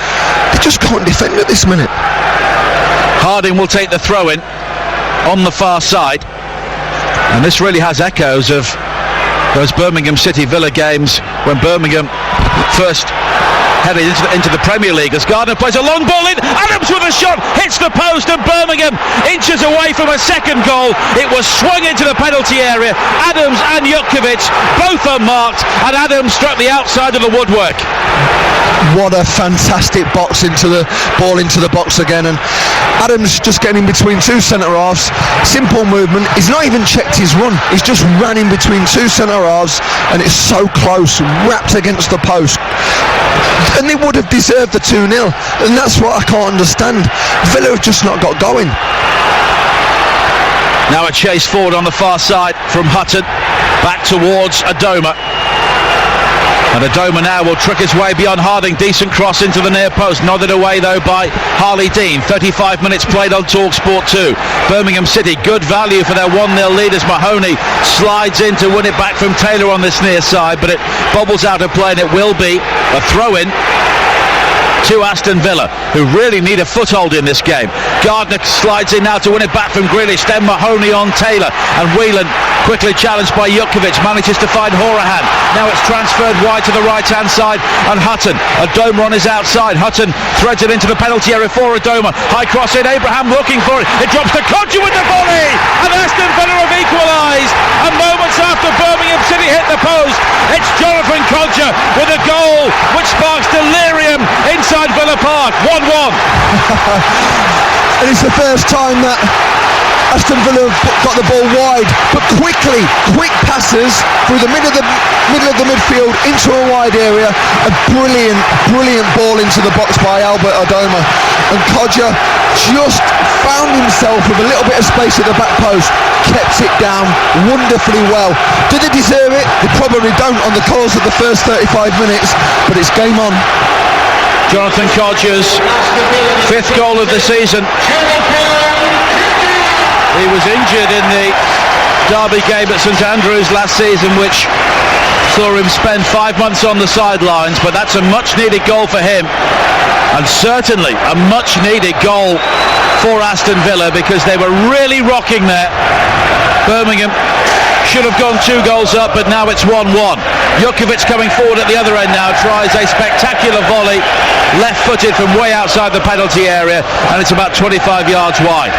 Speaker 2: They just can't defend at this minute.
Speaker 1: Harding will take the throw-in on the far side, and this really has echoes of those Birmingham City Villa games when Birmingham first headed into the Premier League, as Gardner plays a long ball in. Adams with a shot, hits the post, and Birmingham inches away from a second goal. It was swung into the penalty area. Adams and Jutkiewicz both unmarked, and Adams struck the outside of the woodwork.
Speaker 2: What a fantastic box into the ball into the box again, and Adams just getting in between 2 centre-halves. Simple movement. He's not even checked his run. He's just ran in between 2 centre-halves, and it's so close, wrapped against the post. And they would have deserved the 2-0, and that's what I can't understand. Villa have just not got going.
Speaker 1: Now a chase forward on the far side from Hutton, back towards Adoma. And Adoma now will trick his way beyond Harding. Decent cross into the near post. Nodded away though by Harley Dean. 35 minutes played on TalkSport 2. Birmingham City, good value for their 1-0 lead as Mahoney slides in to win it back from Taylor on this near side. But it bobbles out of play, and it will be a throw-in to Aston Villa, who really need a foothold in this game. Gardner slides in now to win it back from Grealish, then Mahoney on Taylor, and Whelan, quickly challenged by Jutkiewicz, manages to find Horahan. Now it's transferred wide to the right hand side, and Hutton, Adoma on his outside. Hutton threads it into the penalty area for Adoma. High cross in, Abraham looking for it. It drops to Kodja with the volley, and Aston Villa have equalised. And moments after Birmingham City hit the post, it's Jonathan Kodja with a goal which sparks delirium inside Villa Park. 1-1.
Speaker 2: And it's the first time that Aston Villa have got the ball wide, but quick passes through the middle of the midfield into a wide area. A brilliant ball into the box by Albert Adoma, and Kodja just found himself with a little bit of space at the back post, kept it down wonderfully well. Do they deserve it? They probably don't on the course of the first 35 minutes, but it's game on.
Speaker 1: Jonathan Kodja's 5th goal of the season. He was injured in the derby game at St Andrews last season, which saw him spend 5 months on the sidelines, but that's a much needed goal for him, and certainly a much needed goal for Aston Villa, because they were really rocking there. Birmingham should have gone 2 goals up, but now it's 1-1. Jutkiewicz coming forward at the other end now, tries a spectacular volley, left-footed from way outside the penalty area, and it's about 25 yards wide.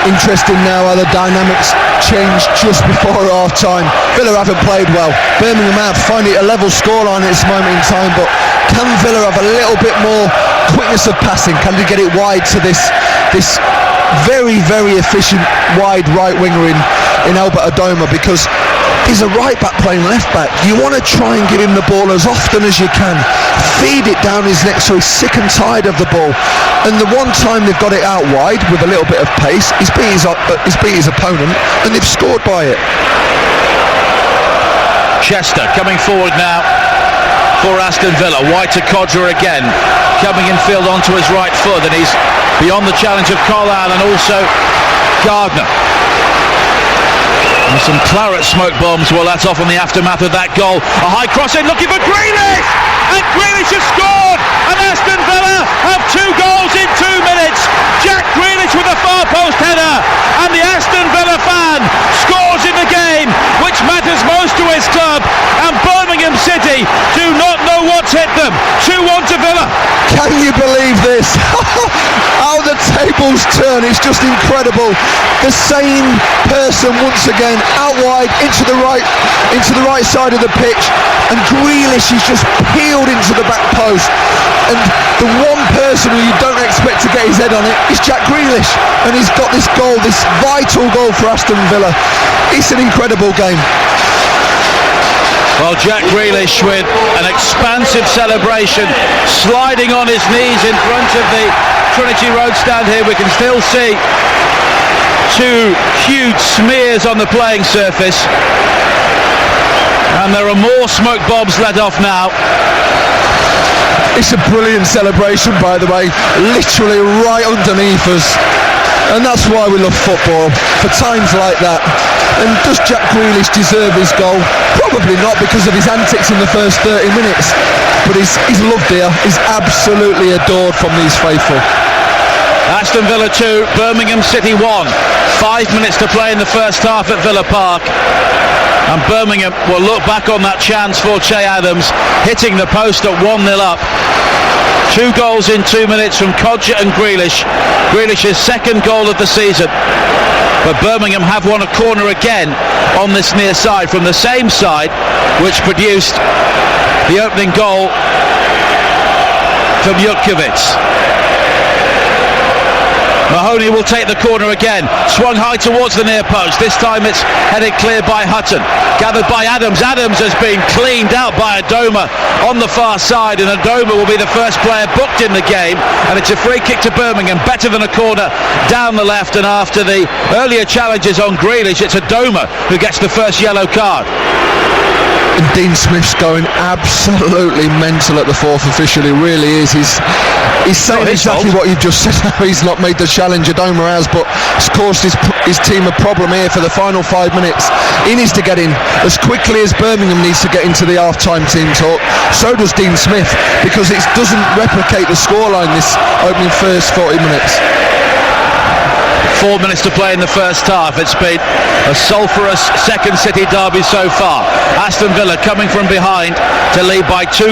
Speaker 2: Interesting now how the dynamics changed just before half time. Villa haven't played well. Birmingham have, find it a level scoreline at this moment in time, but can Villa have a little bit more quickness of passing? Can they get it wide to this very efficient wide right winger in Albert Adoma, because he's a right back playing left back. You want to try and give him the ball as often as you can, feed it down his neck so he's sick and tired of the ball. And the one time they've got it out wide with a little bit of pace, he's beat his opponent, and they've scored by it.
Speaker 1: Chester coming forward now for Aston Villa. Wide to Kodja again, coming in field onto his right foot, and he's beyond the challenge of Carlisle and also Gardner. And some claret smoke bombs. Well, that's off on the aftermath of that goal. A high cross in, looking for Grealish, and Grealish has scored, and Aston Villa have 2 goals in 2 minutes. Jack Grealish with a far post header, and the Aston Villa fan scores in the game which matters most to his club, and Birmingham City do not know what's hit them. 2-1 to Villa.
Speaker 2: Can you believe this? How the tables turn, it's just incredible. The same person once again, out wide into the right side of the pitch, and Grealish is just peeled into the back post, and the one person who you don't expect to get his head on it is Jack Grealish, and he's got this goal, this vital goal for Aston Villa. It's an incredible game.
Speaker 1: Well, Jack Grealish with an expansive celebration, sliding on his knees in front of the Trinity Road stand here. We can still see 2 huge smears on the playing surface, and there are more smoke bombs let off now.
Speaker 2: It's a brilliant celebration, by the way, literally right underneath us, and that's why we love football, for times like that. And does Jack Grealish deserve his goal? Probably not, because of his antics in the first 30 minutes, but he's loved here. He's absolutely adored from these faithful.
Speaker 1: Aston Villa 2, Birmingham City 1. 5 minutes to play in the first half at Villa Park, and Birmingham will look back on that chance for Che Adams, hitting the post at 1-0 up. 2 goals in 2 minutes from Kodja and Grealish. Grealish's 2nd goal of the season. But Birmingham have won a corner again on this near side, from the same side which produced the opening goal from Jutkiewicz. Mahoney will take the corner again, swung high towards the near post. This time it's headed clear by Hutton, gathered by Adams. Adams has been cleaned out by Adoma on the far side, and Adoma will be the first player booked in the game, and it's a free kick to Birmingham, better than a corner down the left. And after the earlier challenges on Grealish, it's Adoma who gets the first yellow card.
Speaker 2: And Dean Smith's going absolutely mental at the fourth official. He really is. He's saying exactly what you've just said. He's not made the challenge, Adoma has, but it's caused his team a problem here for the final 5 minutes. He needs to get in as quickly as Birmingham needs to get into the half-time team talk. So does Dean Smith, because it doesn't replicate the scoreline this opening first 40 minutes.
Speaker 1: 4 minutes to play in the first half. It's been a sulphurous second city derby so far. Aston Villa coming from behind to lead by 2-1.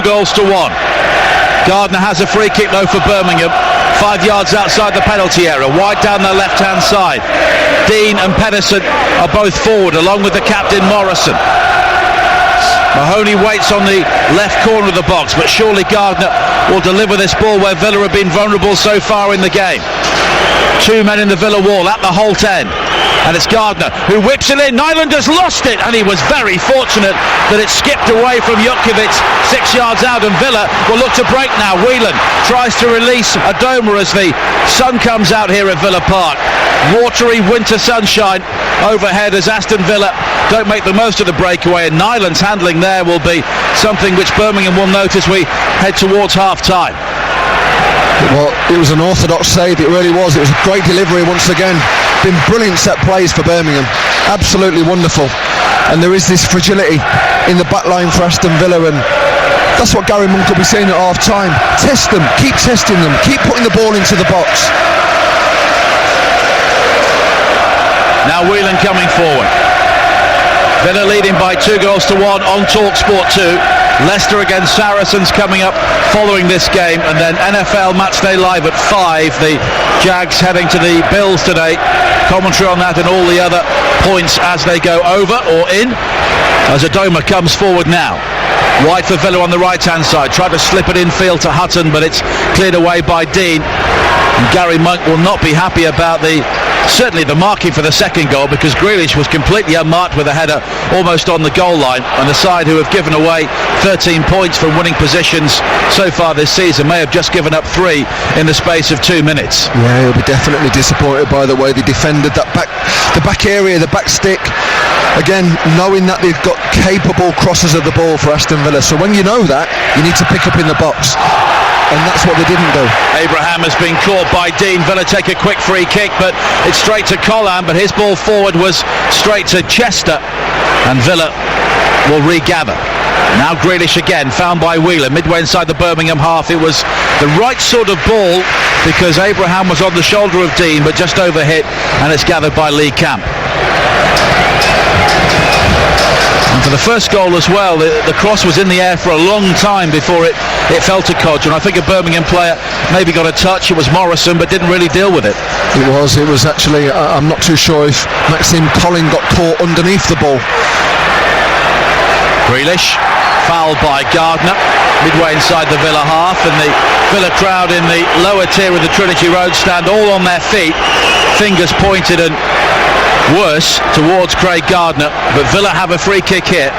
Speaker 1: Gardner has a free kick though for Birmingham, 5 yards outside the penalty area, wide down their left hand side. Dean and Pedersen are both forward along with the captain Morrison. Mahoney waits on the left corner of the box, but surely Gardner will deliver this ball where Villa have been vulnerable so far in the game. 2 men in the Villa wall at the Holt end, and it's Gardner who whips it in. Nyland has lost it, and he was very fortunate that it skipped away from Jutkiewicz 6 yards out, and Villa will look to break now. Whelan tries to release Adoma as the sun comes out here at Villa Park. Watery winter sunshine overhead as Aston Villa don't make the most of the breakaway, and Nyland's handling there will be something which Birmingham will notice we head towards half time.
Speaker 2: Well, it was an orthodox save, it really was. It was a great delivery once again. Been brilliant set plays for Birmingham, absolutely wonderful. And there is this fragility in the back line for Aston Villa, and that's what Gary Monk will be saying at half time. Test them, keep testing them, keep putting the ball into the box.
Speaker 1: Now Whelan coming forward. Villa leading by 2-1 on TalkSport 2. Leicester against Saracens coming up following this game, and then NFL Matchday Live at 5. The Jags heading to the Bills today. Commentary on that and all the other points as they go over or in. As Adoma comes forward now. Wide for Villa on the right hand side. Tried to slip it infield to Hutton, but it's cleared away by Dean. And Gary Monk will not be happy about certainly the marking for the second goal, because Grealish was completely unmarked with a header almost on the goal line, and the side who have given away 13 points from winning positions so far this season may have just given up 3 in the space of 2 minutes.
Speaker 2: Yeah, he'll be definitely disappointed by the way they defended the back area, the back stick. Again, knowing that they've got capable crossers of the ball for Aston Villa, so when you know that, you need to pick up in the box. And that's what they didn't do. Abraham
Speaker 1: has been caught by Dean. Villa take a quick free kick, but it's straight to Collan, but his ball forward was straight to Chester, and Villa will regather. Now Grealish again, found by Wheeler midway inside the Birmingham half. It was the right sort of ball because Abraham was on the shoulder of Dean, but just overhit, and it's gathered by Lee Camp. And for the first goal as well, the cross was in the air for a long time before it fell to Codge, and I think a Birmingham player maybe got a touch. It was Morrison, but didn't really deal with it.
Speaker 2: It was actually, I'm not too sure if Maxime Collin got caught underneath the ball.
Speaker 1: Grealish, fouled by Gardner, midway inside the Villa half, and the Villa crowd in the lower tier of the Trinity Road stand all on their feet, fingers pointed and worse towards Craig Gardner, but Villa have a free kick here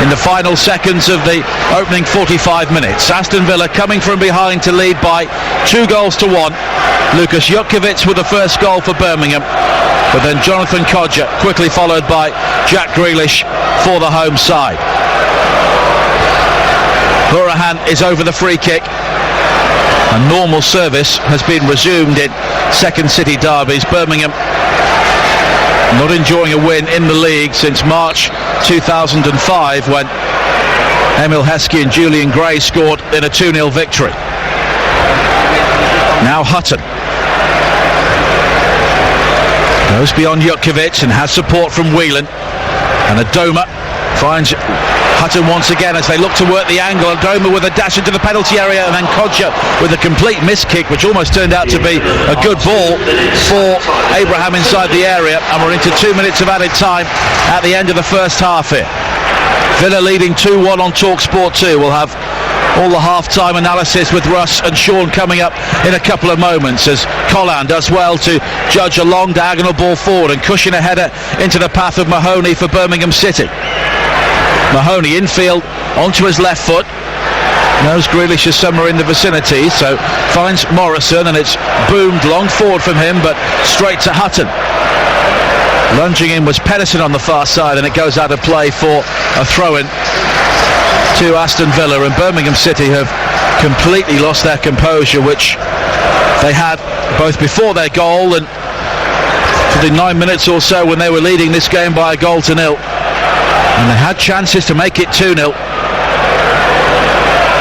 Speaker 1: in the final seconds of the opening 45 minutes. Aston Villa coming from behind to lead by 2-1. Lucas Jutkiewicz with the first goal for Birmingham, but then Jonathan Codger quickly followed by Jack Grealish for the home side. Hourahan is over the free kick. A normal service has been resumed in second city derbies. Birmingham not enjoying a win in the league since March 2005, when Emil Heskey and Julian Gray scored in a 2-0 victory. Now Hutton goes beyond Jutkiewicz and has support from Whelan, and Adoma finds Hutton once again as they look to work the angle. Adoma with a dash into the penalty area, and then Codger with a complete miss kick, which almost turned out to be a good ball for Abraham inside the area, and we're into 2 minutes of added time at the end of the first half here. Villa leading 2-1 on TalkSport 2. We'll have all the half-time analysis with Russ and Sean coming up in a couple of moments, as Collan does well to judge a long diagonal ball forward and cushion a header into the path of Mahoney for Birmingham City. Mahoney infield onto his left foot, knows Grealish is somewhere in the vicinity, so finds Morrison, and it's boomed long forward from him but straight to Hutton. Lunging in was Pedersen on the far side, and it goes out of play for a throw-in to Aston Villa. And Birmingham City have completely lost their composure, which they had both before their goal and for the 9 minutes or so when they were leading this game by a goal to nil. And they had chances to make it 2-0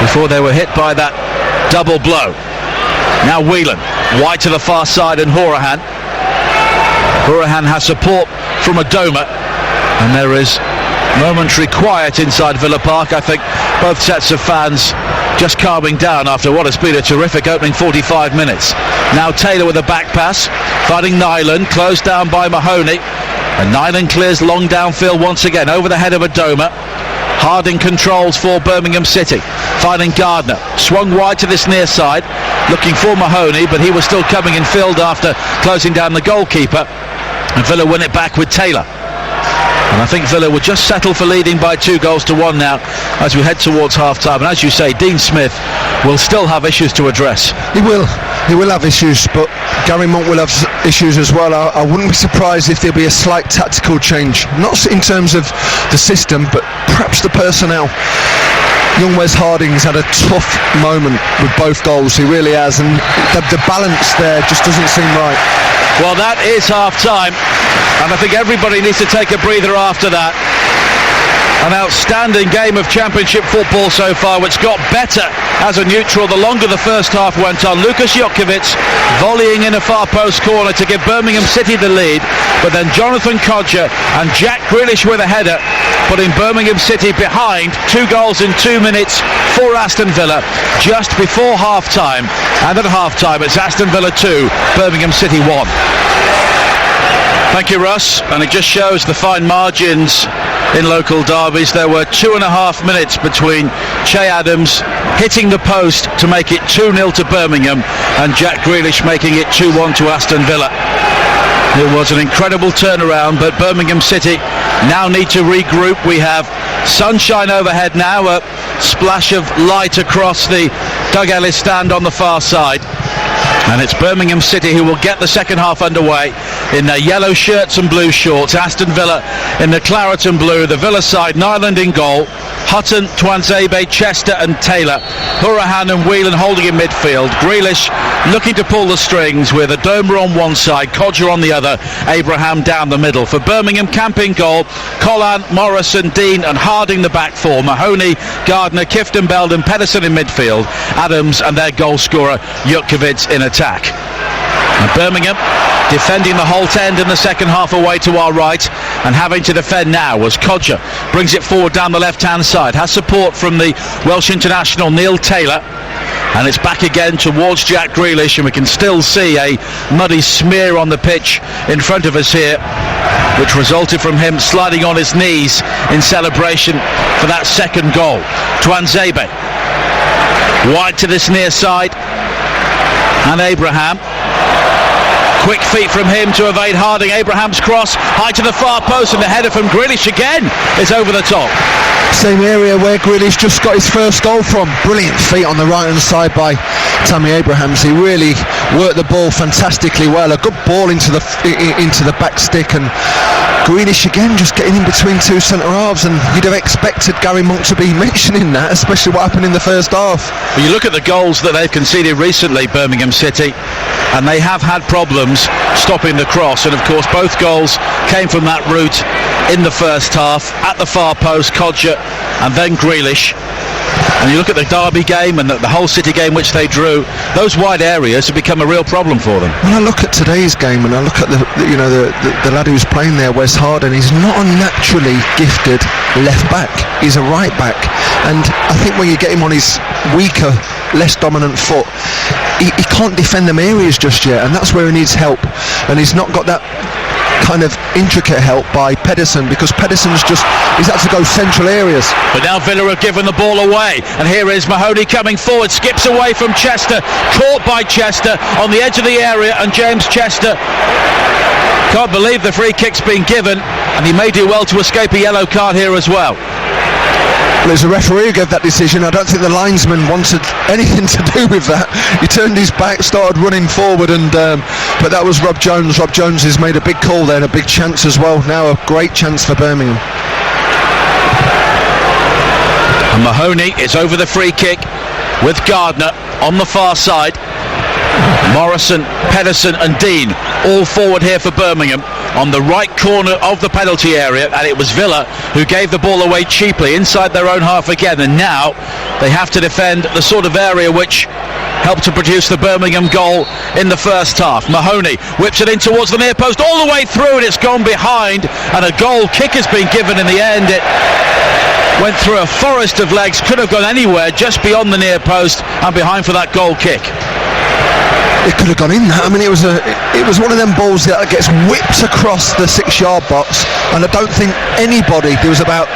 Speaker 1: before they were hit by that double blow. Now Whelan, wide to the far side, and Horahan has support from Adoma, and there is momentary quiet inside Villa Park. I think both sets of fans just calming down after what has been a terrific opening 45 minutes. Now Taylor with a back pass, finding Nyland, closed down by Mahoney, and Nyland clears long downfield once again over the head of Adoma. Harding controls for Birmingham City, finding Gardner, swung wide to this near side, looking for Mahoney, but he was still coming in field after closing down the goalkeeper, and Villa win it back with Taylor. And I think Villa will just settle for leading by 2-1 now as we head towards half-time. And as you say, Dean Smith will still have issues to address.
Speaker 2: He will have issues, but Gary Monk will have issues as well. I wouldn't be surprised if there'll be a slight tactical change, not in terms of the system, but perhaps the personnel. Young Wes Harding's had a tough moment with both goals, he really has, and the balance there just doesn't seem right.
Speaker 1: Well, that is half-time, and I think everybody needs to take a breather after that. An outstanding game of Championship football so far, which got better as a neutral the longer the first half went on. Lukas Jokovic volleying in a far post corner to give Birmingham City the lead, but then Jonathan Kodjia and Jack Grealish with a header, putting Birmingham City behind. 2 goals in 2 minutes for Aston Villa just before half-time, and at half-time it's Aston Villa 2, Birmingham City 1. Thank you, Russ, and it just shows the fine margins in local derbies. There were 2.5 minutes between Che Adams hitting the post to make it 2-0 to Birmingham and Jack Grealish making it 2-1 to Aston Villa. It was an incredible turnaround, but Birmingham City now need to regroup. We have sunshine overhead now, a splash of light across the Doug Ellis stand on the far side. And it's Birmingham City who will get the second half underway in their yellow shirts and blue shorts. Aston Villa in the claret and blue. The Villa side, Nyland in goal, Hutton, Tuanzebe, Chester and Taylor. Horahan and Whelan holding in midfield. Grealish looking to pull the strings with Adoma on one side, Kodjia on the other, Abraham down the middle. For Birmingham, camping goal, Collan, Morrison, Dean and Harding the back four. Mahoney, Gardner, Kifton, Belden, Pedersen in midfield. Adams and their goal scorer, Jokovic in attack. And Birmingham defending the Holt end in the second half away to our right, and having to defend now as Kodjia brings it forward down the left-hand side, has support from the Welsh international Neil Taylor, and it's back again towards Jack Grealish, and we can still see a muddy smear on the pitch in front of us here, which resulted from him sliding on his knees in celebration for that second goal. Tuanzebe wide to this near side, and Abraham, quick feet from him to evade Harding. Abraham's cross high to the far post, and the header from Grealish again is over the top.
Speaker 2: Same area where Grealish just got his first goal from. Brilliant feet on the right hand side by Tammy Abrahams. He really worked the ball fantastically well. A good ball into the back stick, and Grealish again just getting in between two centre halves, and you'd have expected Gary Monk to be mentioning that, especially what happened in the first half.
Speaker 1: Well, you look at the goals that they've conceded recently, Birmingham City, and they have had problems stopping the cross, and of course both goals came from that route in the first half, at the far post, Kodjia and then Grealish. And you look at the Derby game and the whole City game which they drew, those wide areas have become a real problem for them.
Speaker 2: When I look at today's game and I look at the lad who's playing there, Wes Harding, he's not a naturally gifted left back, he's a right back, and I think when you get him on his weaker, less dominant foot, he can't defend them areas just yet, and that's where he needs help, and he's not got that kind of intricate help by Pedersen, because Pedersen's he's had to go central areas.
Speaker 1: But now Villa have given the ball away, and here is Mahoney coming forward, skips away from Chester, caught by Chester on the edge of the area, and James Chester can't believe the free kick's been given, and he may do well to escape a yellow card here as well.
Speaker 2: Well, it was the referee who gave that decision. I don't think the linesman wanted anything to do with that. He turned his back, started running forward, and but that was Rob Jones. Rob Jones has made a big call there and a big chance as well. Now a great chance for Birmingham.
Speaker 1: And Mahoney is over the free kick with Gardner on the far side. Morrison, Pedersen and Dean all forward here for Birmingham on the right corner of the penalty area, and it was Villa who gave the ball away cheaply inside their own half again, and now they have to defend the sort of area which helped to produce the Birmingham goal in the first half. Mahoney whips it in towards the near post all the way through, and it's gone behind, and a goal kick has been given in the end. It went through a forest of legs, could have gone anywhere just beyond the near post and behind for that goal kick.
Speaker 2: It could have gone in. I mean, it was one of them balls that gets whipped across the 6-yard box, and I don't think anybody, there was about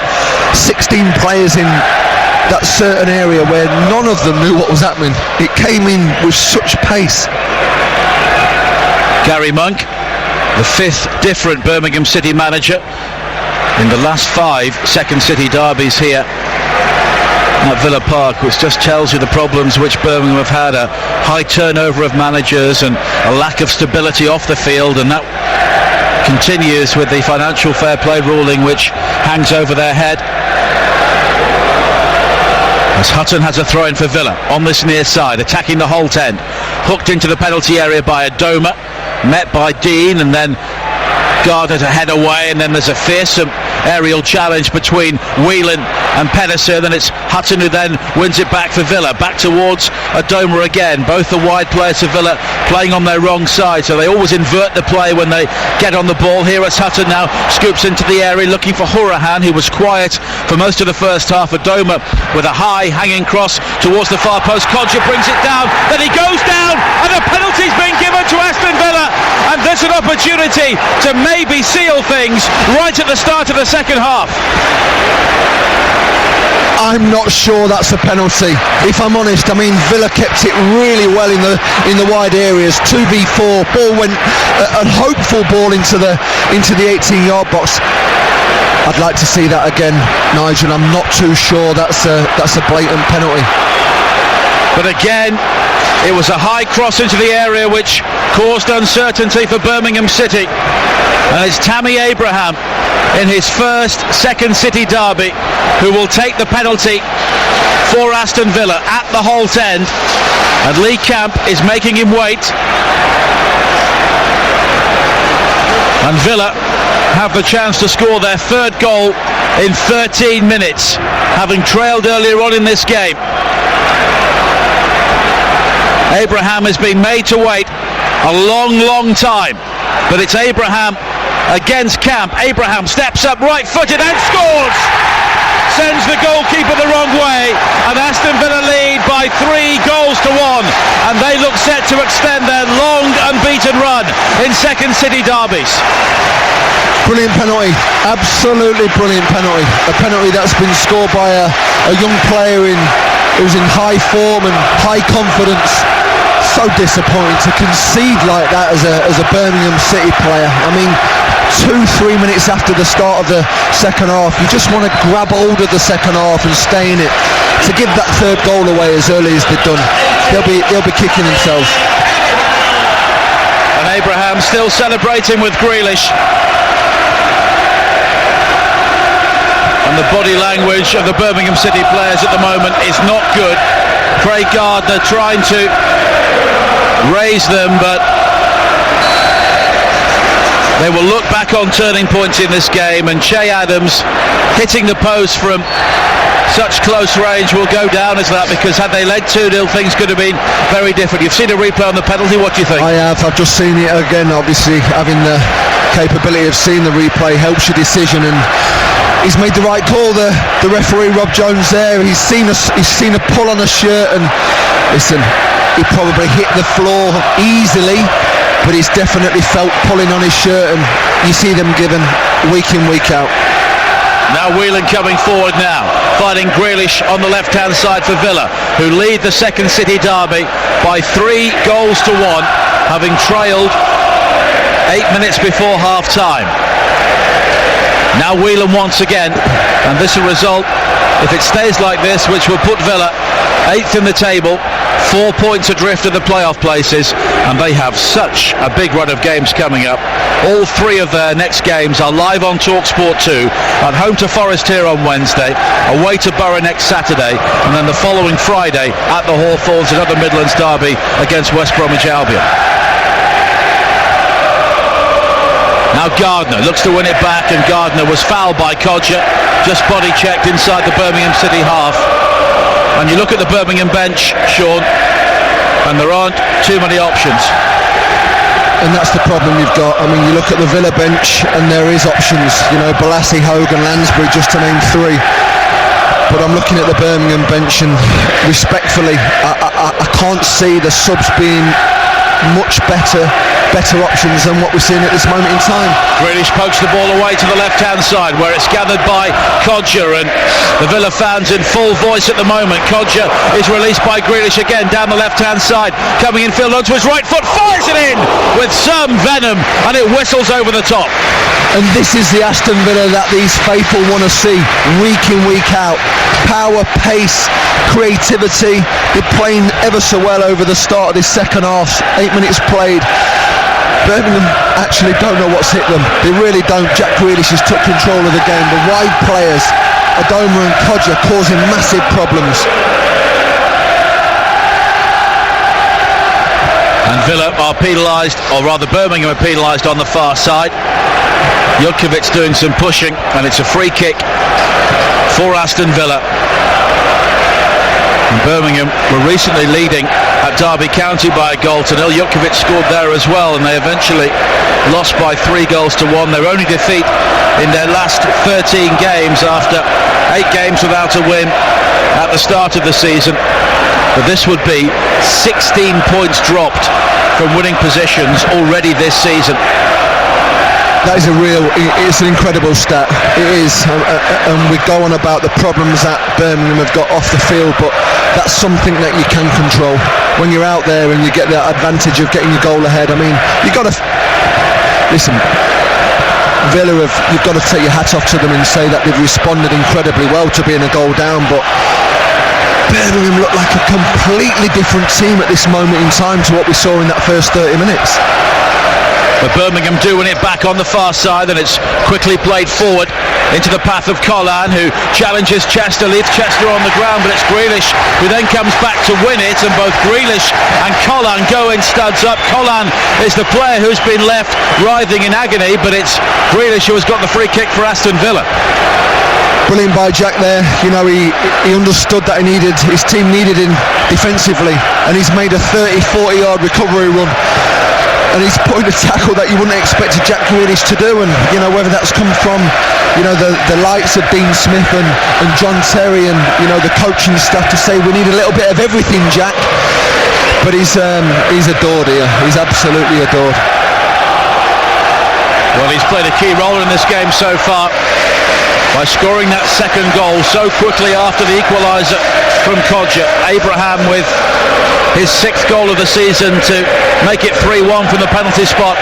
Speaker 2: 16 players in that certain area where none of them knew what was happening. It came in with such pace.
Speaker 1: Gary Monk, the 5th different Birmingham City manager in the last 5 second city derbies here at Villa Park, which just tells you the problems which Birmingham have had, a high turnover of managers and a lack of stability off the field, and that continues with the financial fair play ruling which hangs over their head. As Hutton has a throw in for Villa on this near side, attacking the Holt end, hooked into the penalty area by Adoma, met by Dean, and then Gardner to head away, and then there's a fearsome aerial challenge between Whelan and Pedersen, and it's Hutton who then wins it back for Villa, back towards Adoma again. Both the wide players of Villa playing on their wrong side, so they always invert the play when they get on the ball. Here as Hutton now scoops into the area looking for Hourahan, who was quiet for most of the first half. Adoma with a high hanging cross towards the far post. Codger brings it down, then he goes down, and a penalty's been given to Aston Villa, and there's an opportunity to maybe seal things right at the start of the second half.
Speaker 2: I'm not sure that's a penalty, if I'm honest. I mean, Villa kept it really well in the wide areas. 2v4, ball went a hopeful ball into the 18-yard box. I'd like to see that again, Nigel. I'm not too sure that's a blatant penalty.
Speaker 1: But again, it was a high cross into the area which caused uncertainty for Birmingham City. And it's Tammy Abraham in his first second city derby who will take the penalty for Aston Villa at the Holt end. And Lee Camp is making him wait. And Villa have the chance to score their third goal in 13 minutes, having trailed earlier on in this game. Abraham has been made to wait a long time, but it's Abraham against Camp. Abraham steps up right-footed and scores! Sends the goalkeeper the wrong way, and Aston Villa lead by 3 goals to 1, and they look set to extend their long unbeaten run in second city derbies.
Speaker 2: Brilliant penalty, absolutely brilliant penalty. A penalty that's been scored by a young player who's in high form and high confidence. So disappointing to concede like that as a Birmingham City player. I mean, 2-3 minutes after the start of the second half, you just want to grab hold of the second half and stay in it. To give that third goal away as early as they've done, they'll be kicking themselves.
Speaker 1: And Abraham still celebrating with Grealish. And the body language of the Birmingham City players at the moment is not good. Craig Gardner trying to raise them, but they will look back on turning points in this game, and Che Adams hitting the post from such close range will go down as that, because had they led 2-0 things could have been very different. You've seen a replay on the penalty, what do you think?
Speaker 2: I have, I've just seen it again. Obviously having the capability of seeing the replay helps your decision, and he's made the right call, the referee Rob Jones there. He's seen a pull on a shirt, and listen, he probably hit the floor easily, but he's definitely felt pulling on his shirt, and you see them given week in, week out.
Speaker 1: Now Whelan coming forward now, fighting Grealish on the left-hand side for Villa, who lead the second city derby by 3 goals to 1, having trailed 8 minutes before half-time. Now Whelan once again, and this will result, if it stays like this, which will put Villa 8th in the table, 4 points adrift of the playoff places, and they have such a big run of games coming up. All 3 of their next games are live on TalkSport 2, at home to Forest here on Wednesday, away to Borough next Saturday, and then the following Friday at the Hawthorns, another Midlands derby against West Bromwich Albion. Now Gardner looks to win it back, and Gardner was fouled by Codger, just body checked inside the Birmingham City half. And you look at the Birmingham bench, Sean, and there aren't too many options.
Speaker 2: And that's the problem you've got. I mean, you look at the Villa bench and there is options, you know, Balassi, Hogan, Lansbury, just to name 3. But I'm looking at the Birmingham bench, and respectfully, I can't see the subs being much better options than what we're seeing at this moment in time.
Speaker 1: Grealish pokes the ball away to the left hand side, where it's gathered by Codger, and the Villa fans in full voice at the moment. Codger is released by Grealish again down the left hand side, coming in field onto his right foot, fires it in with some venom, and it whistles over the top.
Speaker 2: And this is the Aston Villa that these faithful want to see week in, week out. Power, pace, creativity. They're playing ever so well over the start of this second half. 8 minutes played. Birmingham actually don't know what's hit them. They really don't. Jack Grealish has took control of the game. The wide players, Adoma and Codger, causing massive problems.
Speaker 1: And Villa are penalised, or rather Birmingham are penalised on the far side. Jutkiewicz doing some pushing, and it's a free kick for Aston Villa. And Birmingham were recently leading at Derby County by a goal to 0. Jutkiewicz scored there as well, and they eventually lost by 3 goals to 1. Their only defeat in their last 13 games, after 8 games without a win at the start of the season. But this would be 16 points dropped from winning positions already this season.
Speaker 2: That is it's an incredible stat. It is, and we go on about the problems that Birmingham have got off the field, but that's something that you can control when you're out there and you get that advantage of getting your goal ahead. I mean, you've got to listen. Villa you've got to take your hat off to them and say that they've responded incredibly well to being a goal down, but Birmingham look like a completely different team at this moment in time to what we saw in that first 30 minutes.
Speaker 1: But Birmingham do win it back on the far side, and it's quickly played forward into the path of Collan, who challenges Chester, leaves Chester on the ground, but it's Grealish who then comes back to win it, and both Grealish and Collan go in studs up. Collan is the player who's been left writhing in agony, but it's Grealish who has got the free kick for Aston Villa.
Speaker 2: Brilliant by Jack there. You know, he understood that his team needed him defensively, and he's made a 30-40 yard recovery run, and he's put in a tackle that you wouldn't expect a Jack Grealish to do. And you know, whether that's come from, you know, the likes of Dean Smith and John Terry and, you know, the coaching staff to say we need a little bit of everything, Jack. But he's adored here. He's absolutely adored.
Speaker 1: Well, he's played a key role in this game so far by scoring that second goal so quickly after the equaliser from Codger. Abraham with his 6th goal of the season to make it 3-1 from the penalty spot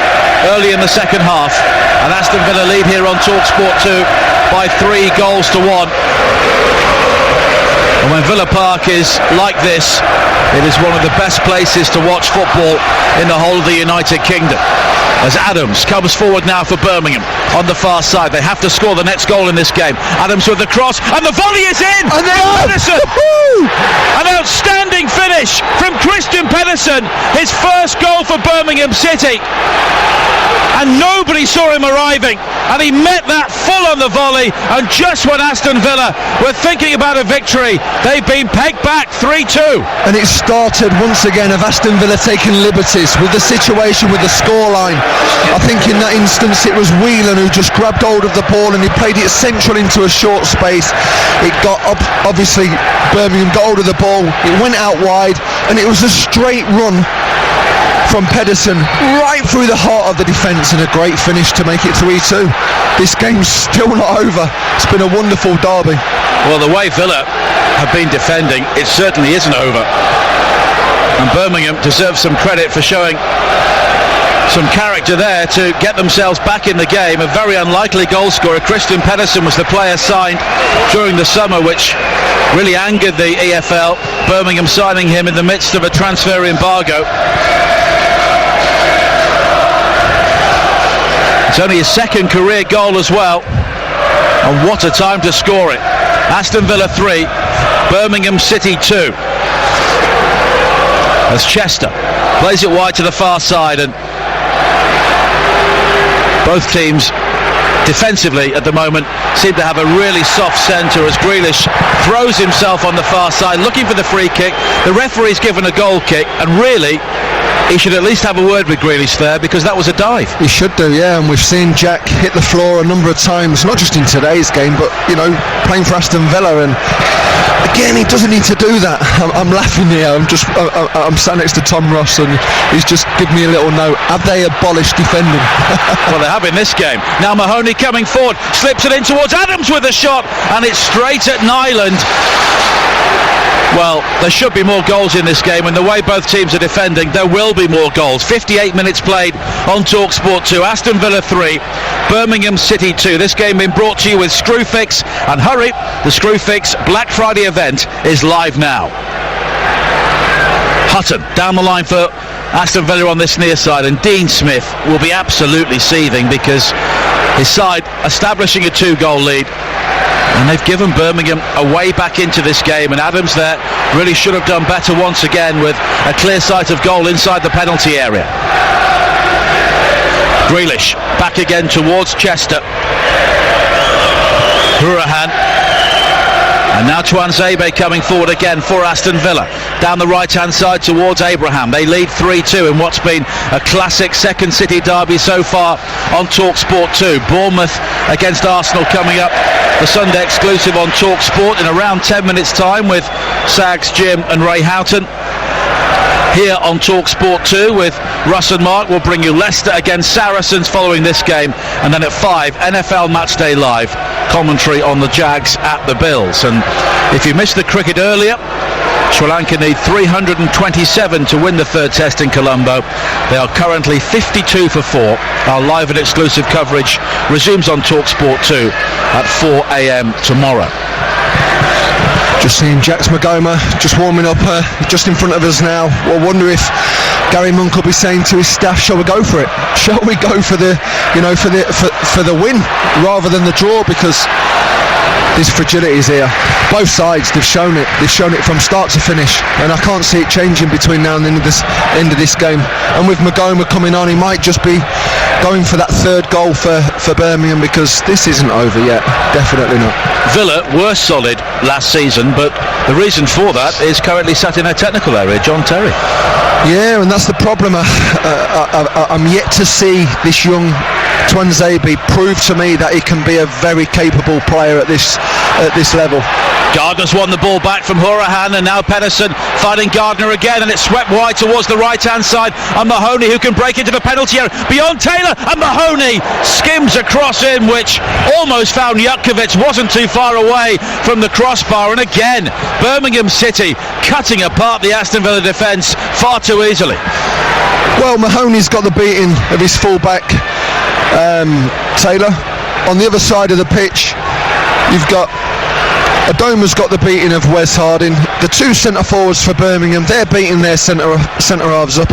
Speaker 1: early in the second half. And Aston Villa lead here on TalkSport 2 by 3 goals to 1. And when Villa Park is like this, it is one of the best places to watch football in the whole of the United Kingdom. As Adams comes forward now for Birmingham on the far side. They have to score the next goal in this game. Adams with the cross, and the volley is in!
Speaker 2: And then
Speaker 1: Pedersen! An outstanding finish from Christian Pedersen, his first goal for Birmingham City. And nobody saw him arriving, and he met that full on the volley, and just when Aston Villa were thinking about a victory, they've been pegged back 3-2.
Speaker 2: And it started once again of Aston Villa taking liberties with the situation, with the scoreline. I think in that instance it was Whelan who just grabbed hold of the ball and he played it central into a short space. It got obviously Birmingham got hold of the ball, it went out wide, and it was a straight run from Pedersen right through the heart of the defence, and a great finish to make it 3-2. This game's still not over. It's been a wonderful derby.
Speaker 1: Well, the way Villa have been defending, it certainly isn't over. And Birmingham deserves some credit for showing Some character there to get themselves back in the game. A very unlikely goal scorer. Christian Pedersen was the player signed during the summer, which really angered the EFL. Birmingham signing him in the midst of a transfer embargo. It's only his second career goal as well, and what a time to score it. Aston Villa 3, Birmingham City 2. As Chester plays it wide to the far side, and both teams defensively at the moment seem to have a really soft centre as Grealish throws himself on the far side looking for the free kick. The referee's given a goal kick, and really he should at least have a word with Grealish there, because that was a dive.
Speaker 2: He should do, yeah, and we've seen Jack hit the floor a number of times, not just in today's game, but, you know, playing for Aston Villa, and again, he doesn't need to do that. I'm laughing here, I'm sat next to Tom Ross, and he's just given me a little note. Have they abolished defending?
Speaker 1: Well, they have in this game. Now Mahoney coming forward, slips it in towards Adams with a shot, and it's straight at Nyland. Well, there should be more goals in this game, and the way both teams are defending, there will be more goals. 58 minutes played on TalkSport 2. Aston Villa 3, Birmingham City 2. This game being brought to you with Screwfix, and hurry, the Screwfix Black Friday event is live now. Hutton down the line for Aston Villa on this near side, and Dean Smith will be absolutely seething because his side establishing a 2-goal lead. And they've given Birmingham a way back into this game, and Adams there really should have done better once again with a clear sight of goal inside the penalty area. Grealish back again towards Chester. Hourahan. And now Tuanzebe coming forward again for Aston Villa. Down the right-hand side towards Abraham. They lead 3-2 in what's been a classic second City derby so far on TalkSport 2. Bournemouth against Arsenal coming up. The Sunday exclusive on TalkSport in around 10 minutes time with Sags, Jim and Ray Houghton. Here on TalkSport 2 with Russ and Mark. We'll bring you Leicester against Saracens following this game, and then at 5 NFL Matchday Live commentary on the Jags at the Bills. And if you missed the cricket earlier, Sri Lanka need 327 to win the third test in Colombo. They are currently 52 for 4. Our live and exclusive coverage resumes on TalkSport 2 at 4 a.m. tomorrow.
Speaker 2: Just seeing Jax Magoma just warming up just in front of us now. We'll wonder if Gary Monk will be saying to his staff, shall we go for it? Shall we go for the, for the win rather than the draw? Because this fragility is here. Both sides, they've shown it. They've shown it from start to finish, and I can't see it changing between now and the end of this game. And with Magoma coming on, he might just be going for that third goal for Birmingham, because this isn't over yet. Definitely not.
Speaker 1: Villa were solid last season, but the reason for that is currently sat in their technical area, John Terry.
Speaker 2: Yeah, and that's the problem. I'm yet to see this young Tuanzebe prove to me that he can be a very capable player at this level.
Speaker 1: Gardner's won the ball back from Hourahan, and now Pedersen fighting Gardner again, and it's swept wide towards the right-hand side, and Mahoney, who can break into the penalty area beyond Taylor, and Mahoney skims across in, which almost found Jutkiewicz, wasn't too far away from the crossbar. And again, Birmingham City cutting apart the Aston Villa defence far too easily.
Speaker 2: Well, Mahoney's got the beating of his full-back Taylor. On the other side of the pitch, you've got Adoma's got the beating of Wes Harding. The two centre forwards for Birmingham, they're beating their centre halves up.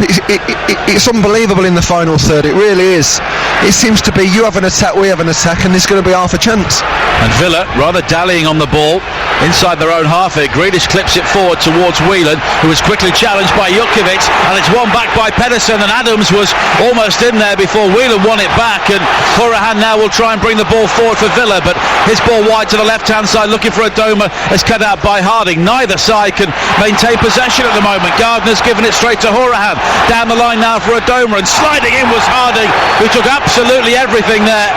Speaker 2: It's unbelievable in the final third. It really is. It seems to be you have an attack, we have an attack, and there's going to be half a chance.
Speaker 1: And Villa rather dallying on the ball inside their own half here. Grealish clips it forward towards Whelan, who was quickly challenged by Jutkiewicz, and it's won back by Pedersen, and Adams was almost in there before Whelan won it back, and Hourahan now will try and bring the ball forward for Villa, but his ball wide to the left-hand side looking for Adoma is cut out by Harding. Neither side can maintain possession at the moment. Gardner's given it straight to Hourahan. Down the line now for Adoma, and sliding in was Harding, who took absolutely everything there,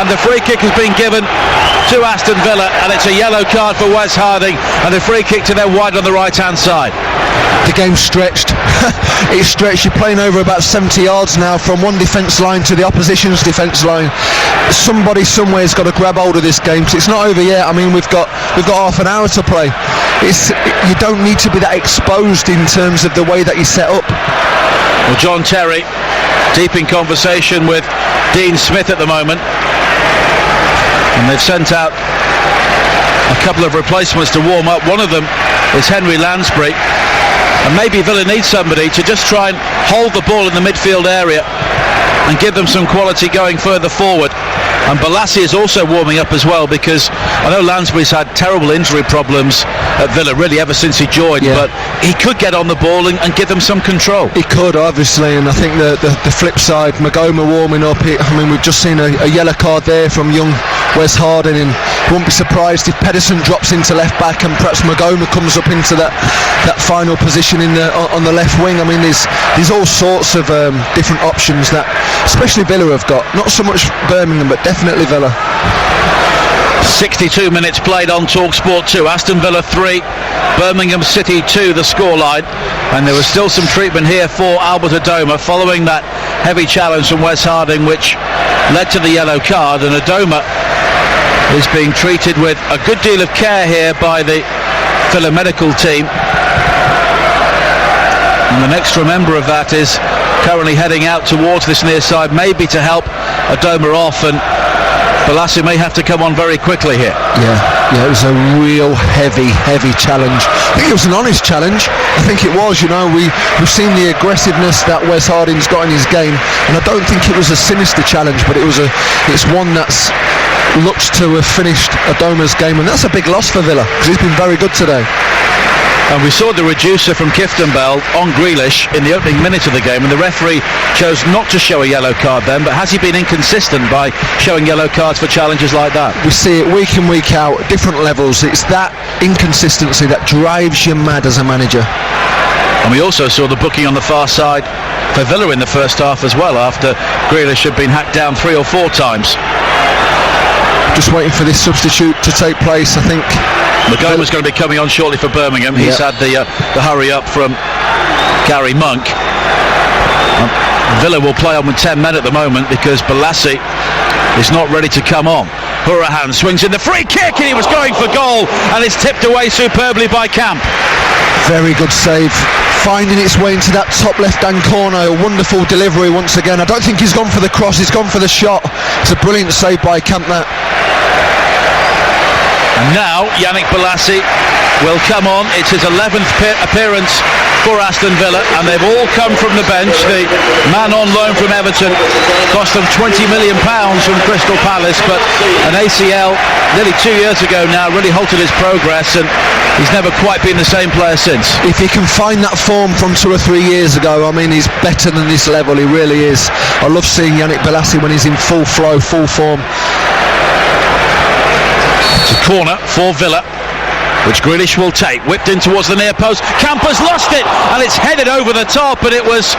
Speaker 1: and the free kick has been given to Aston Villa, and it's a yellow card for Wes Harding, and the free kick to their wide on the right-hand side.
Speaker 2: The game's stretched. It's stretched. You're playing over about 70 yards now from one defence line to the opposition's defence line. Somebody somewhere's got to grab hold of this game, because it's not over yet. I mean, we've got half an hour to play. You don't need to be that exposed in terms of the way that you set up.
Speaker 1: Well, John Terry deep in conversation with Dean Smith at the moment, and they've sent out a couple of replacements to warm up. One of them is Henry Lansbury, and maybe Villa needs somebody to just try and hold the ball in the midfield area and give them some quality going further forward. And Balassi is also warming up as well, because I know Lansbury's had terrible injury problems at Villa really ever since he joined, but he could get on the ball and give them some control.
Speaker 2: He could, obviously, and I think the flip side, Magoma warming up, we've just seen a yellow card there from young Wes Harding, and won't be surprised if Pedersen drops into left back and perhaps Magoma comes up into that final position on the left wing. I mean, there's all sorts of different options that especially Villa have got, not so much Birmingham but definitely Villa.
Speaker 1: 62 minutes played on TalkSport 2, Aston Villa 3, Birmingham City 2 the scoreline, and there was still some treatment here for Albert Adoma following that heavy challenge from Wes Harding, which led to the yellow card, and Adoma is being treated with a good deal of care here by the Villa medical team, and the next member of that is currently heading out towards this near side, maybe to help Adoma off, and Balassi may have to come on very quickly here.
Speaker 2: Yeah, it was a real heavy challenge. I think it was an honest challenge. I think it was, we've seen the aggressiveness that Wes Harding's got in his game, and I don't think it was a sinister challenge, but it's one that's looks to have finished Adoma's game, and that's a big loss for Villa, because he's been very good today.
Speaker 1: And we saw the reducer from Kiftambell on Grealish in the opening minute of the game, and the referee chose not to show a yellow card then, but has he been inconsistent by showing yellow cards for challenges like that?
Speaker 2: We see it week in, week out, at different levels. It's that inconsistency that drives you mad as a manager.
Speaker 1: And we also saw the booking on the far side for Villa in the first half as well, after Grealish had been hacked down 3 or 4 times.
Speaker 2: Just waiting for this substitute to take place, I think.
Speaker 1: Magoma's going to be coming on shortly for Birmingham. He's had the hurry up from Gary Monk. Villa will play on with 10 men at the moment because Balassi is not ready to come on. Hourahan swings in the free kick, and he was going for goal, and it's tipped away superbly by Camp.
Speaker 2: Very good save, finding its way into that top left-hand corner. A wonderful delivery once again. I don't think he's gone for the cross, he's gone for the shot. It's a brilliant save by Camp, that.
Speaker 1: And now Yannick Balassi will come on. It's his 11th appearance for Aston Villa, and they've all come from the bench. The man on loan from Everton cost them £20 million from Crystal Palace, but an ACL nearly 2 years ago now really halted his progress, and he's never quite been the same player since.
Speaker 2: If he can find that form from 2 or 3 years ago, I mean, he's better than this level, he really is. I love seeing Yannick Balassi when he's in full flow, full form.
Speaker 1: It's a corner for Villa, which Grealish will take, whipped in towards the near post. Campers lost it, and it's headed over the top, and it was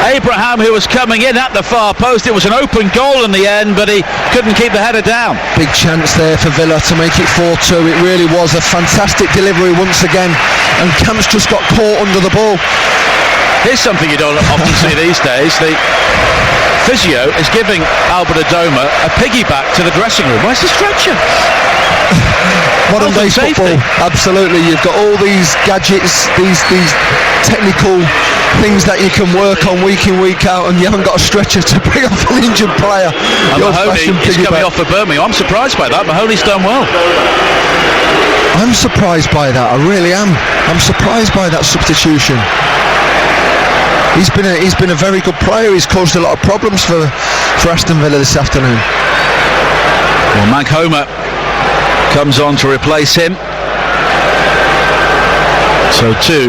Speaker 1: Abraham who was coming in at the far post. It was an open goal in the end, but he couldn't keep the header down.
Speaker 2: Big chance there for Villa to make it 4-2. It really was a fantastic delivery once again, and Camp's just got caught under the ball.
Speaker 1: Here's something you don't often see these days. The physio is giving Albert Adoma a piggyback to the dressing room. Where's the stretcher?
Speaker 2: Modern day football, absolutely. You've got all these gadgets, these technical things that you can work on week in, week out, and you haven't got a stretcher to bring off an injured player.
Speaker 1: And Mahoney is coming off for Birmingham. I'm surprised by that. Mahoney's done well.
Speaker 2: I'm surprised by that, I really am. I'm surprised by that substitution. He's been a very good player. He's caused a lot of problems for Aston Villa this afternoon.
Speaker 1: Well, Magoma comes on to replace him. So 2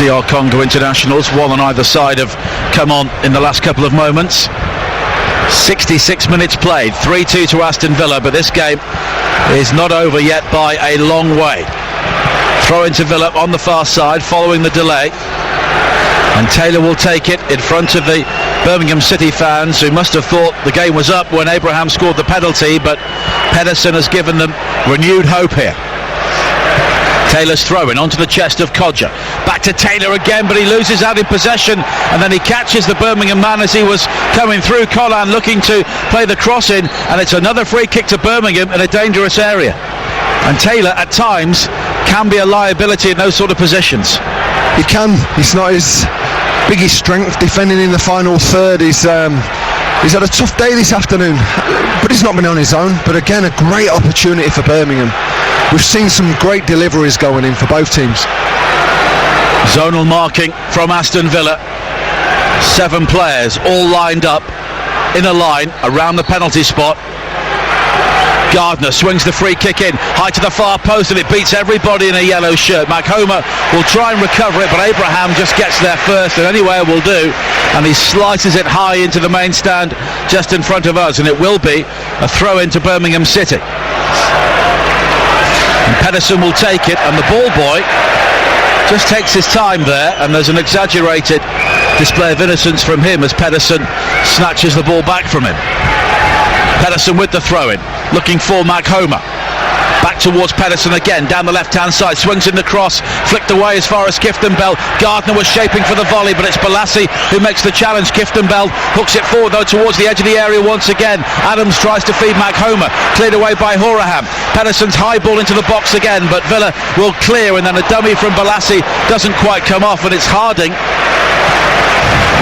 Speaker 1: DR Congo internationals, one on either side, have come on in the last couple of moments. 66 minutes played, 3-2 to Aston Villa, but this game is not over yet by a long way. Throw into Villa on the far side following the delay, and Taylor will take it in front of the Birmingham City fans, who must have thought the game was up when Abraham scored the penalty, but Pedersen has given them renewed hope here. Taylor's throwing onto the chest of Kodja. Back to Taylor again, but he loses out in possession, and then he catches the Birmingham man as he was coming through. Collan looking to play the cross in, and it's another free kick to Birmingham in a dangerous area. And Taylor at times can be a liability in those sort of positions.
Speaker 2: He can. He's not as biggest strength, defending in the final third. He's had a tough day this afternoon, but he's not been on his own. But again, a great opportunity for Birmingham. We've seen some great deliveries going in for both teams.
Speaker 1: Zonal marking from Aston Villa. 7 players all lined up in a line around the penalty spot. Gardner swings the free kick in, high to the far post, and it beats everybody in a yellow shirt. Maghoma will try and recover it, but Abraham just gets there first, and anywhere will do, and he slices it high into the main stand just in front of us, and it will be a throw into Birmingham City. And Pedersen will take it, and the ball boy just takes his time there, and there's an exaggerated display of innocence from him as Pedersen snatches the ball back from him. Pedersen with the throw-in, looking for Maghoma. Back towards Pedersen again, down the left-hand side, swings in the cross, flicked away as far as Kiftembel. Gardner was shaping for the volley, but it's Balassi who makes the challenge. Kiftembel hooks it forward though towards the edge of the area once again. Adams tries to feed Maghoma, cleared away by Houriham. Pedersen's high ball into the box again, but Villa will clear, and then a dummy from Balassi doesn't quite come off, and it's Harding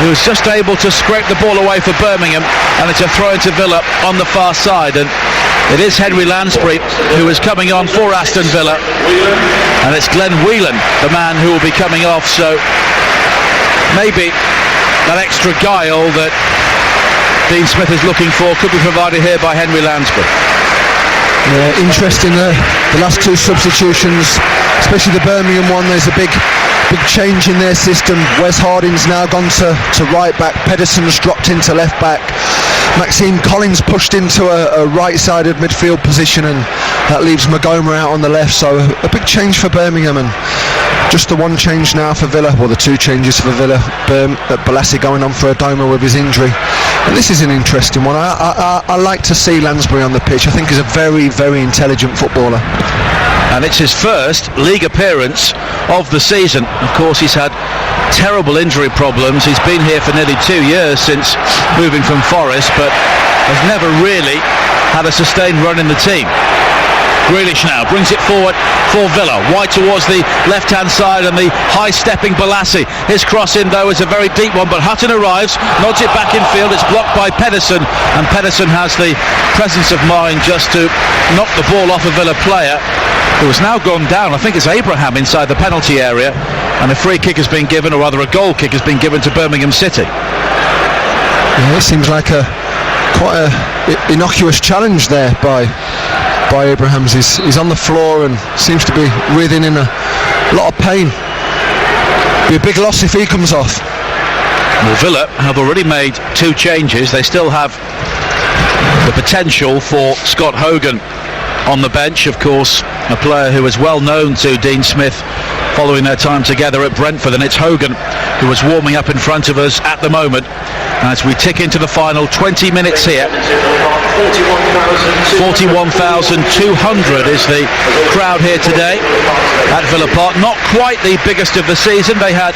Speaker 1: who was just able to scrape the ball away for Birmingham, and it's a throw into Villa on the far side. And it is Henry Lansbury who is coming on for Aston Villa, and it's Glenn Whelan, the man who will be coming off, so maybe that extra guile that Dean Smith is looking for could be provided here by Henry Lansbury.
Speaker 2: Yeah, interesting, the last 2 substitutions, especially the Birmingham one. There's a big change in their system. Wes Harding's now gone to right back, Pedersen's dropped into left back, Maxime Collins pushed into a right-sided midfield position, and that leaves Maghoma out on the left. So a big change for Birmingham, and just the one change now for Villa, or the 2 changes for Villa. Balassi going on for Adoma with his injury, and this is an interesting one. I like to see Lansbury on the pitch. I think he's a very, very intelligent footballer.
Speaker 1: And it's his first league appearance of the season. Of course, he's had terrible injury problems. He's been here for nearly 2 years since moving from Forest, but has never really had a sustained run in the team. Grealish now brings it forward for Villa, wide towards the left-hand side, and the high-stepping Balassi. His cross in, though, is a very deep one, but Hutton arrives, nods it back in field. It's blocked by Pedersen, and Pedersen has the presence of mind just to knock the ball off a Villa player who has now gone down. I think it's Abraham inside the penalty area, and a free kick has been given, or rather a goal kick has been given to Birmingham City.
Speaker 2: Yeah, it seems like quite a innocuous challenge there by Abrahams. He's on the floor and seems to be writhing in a lot of pain. Be a big loss if he comes off.
Speaker 1: Well, Villa have already made 2 changes. They still have the potential for Scott Hogan on the bench, of course, a player who is well known to Dean Smith following their time together at Brentford, and it's Hogan who is warming up in front of us at the moment as we tick into the final 20 minutes here. 41,200 is the crowd here today at Villa Park. Not quite the biggest of the season. They had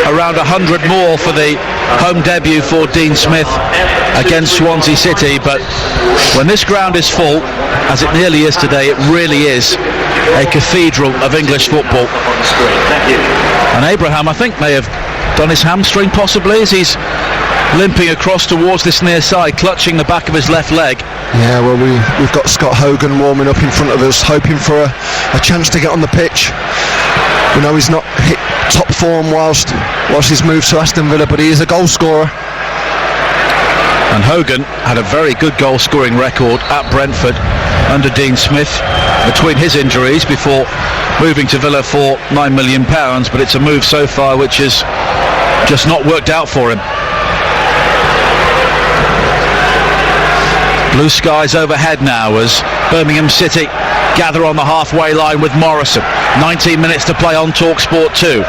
Speaker 1: around 100 more for the home debut for Dean Smith against Swansea City, but when this ground is full, as it nearly is today, it really is a cathedral of English football. And Abraham, I think, may have done his hamstring possibly as he's limping across towards this near side, clutching the back of his left leg.
Speaker 2: Yeah, well, we've got Scott Hogan warming up in front of us, hoping for a chance to get on the pitch. We know he's not hit top form whilst he's moved to Aston Villa, but he is a goal scorer.
Speaker 1: And Hogan had a very good goal scoring record at Brentford under Dean Smith between his injuries before moving to Villa for £9 million, but it's a move so far which has just not worked out for him. Blue skies overhead now as Birmingham City gather on the halfway line with Morrison. 19 minutes to play on TalkSport 2.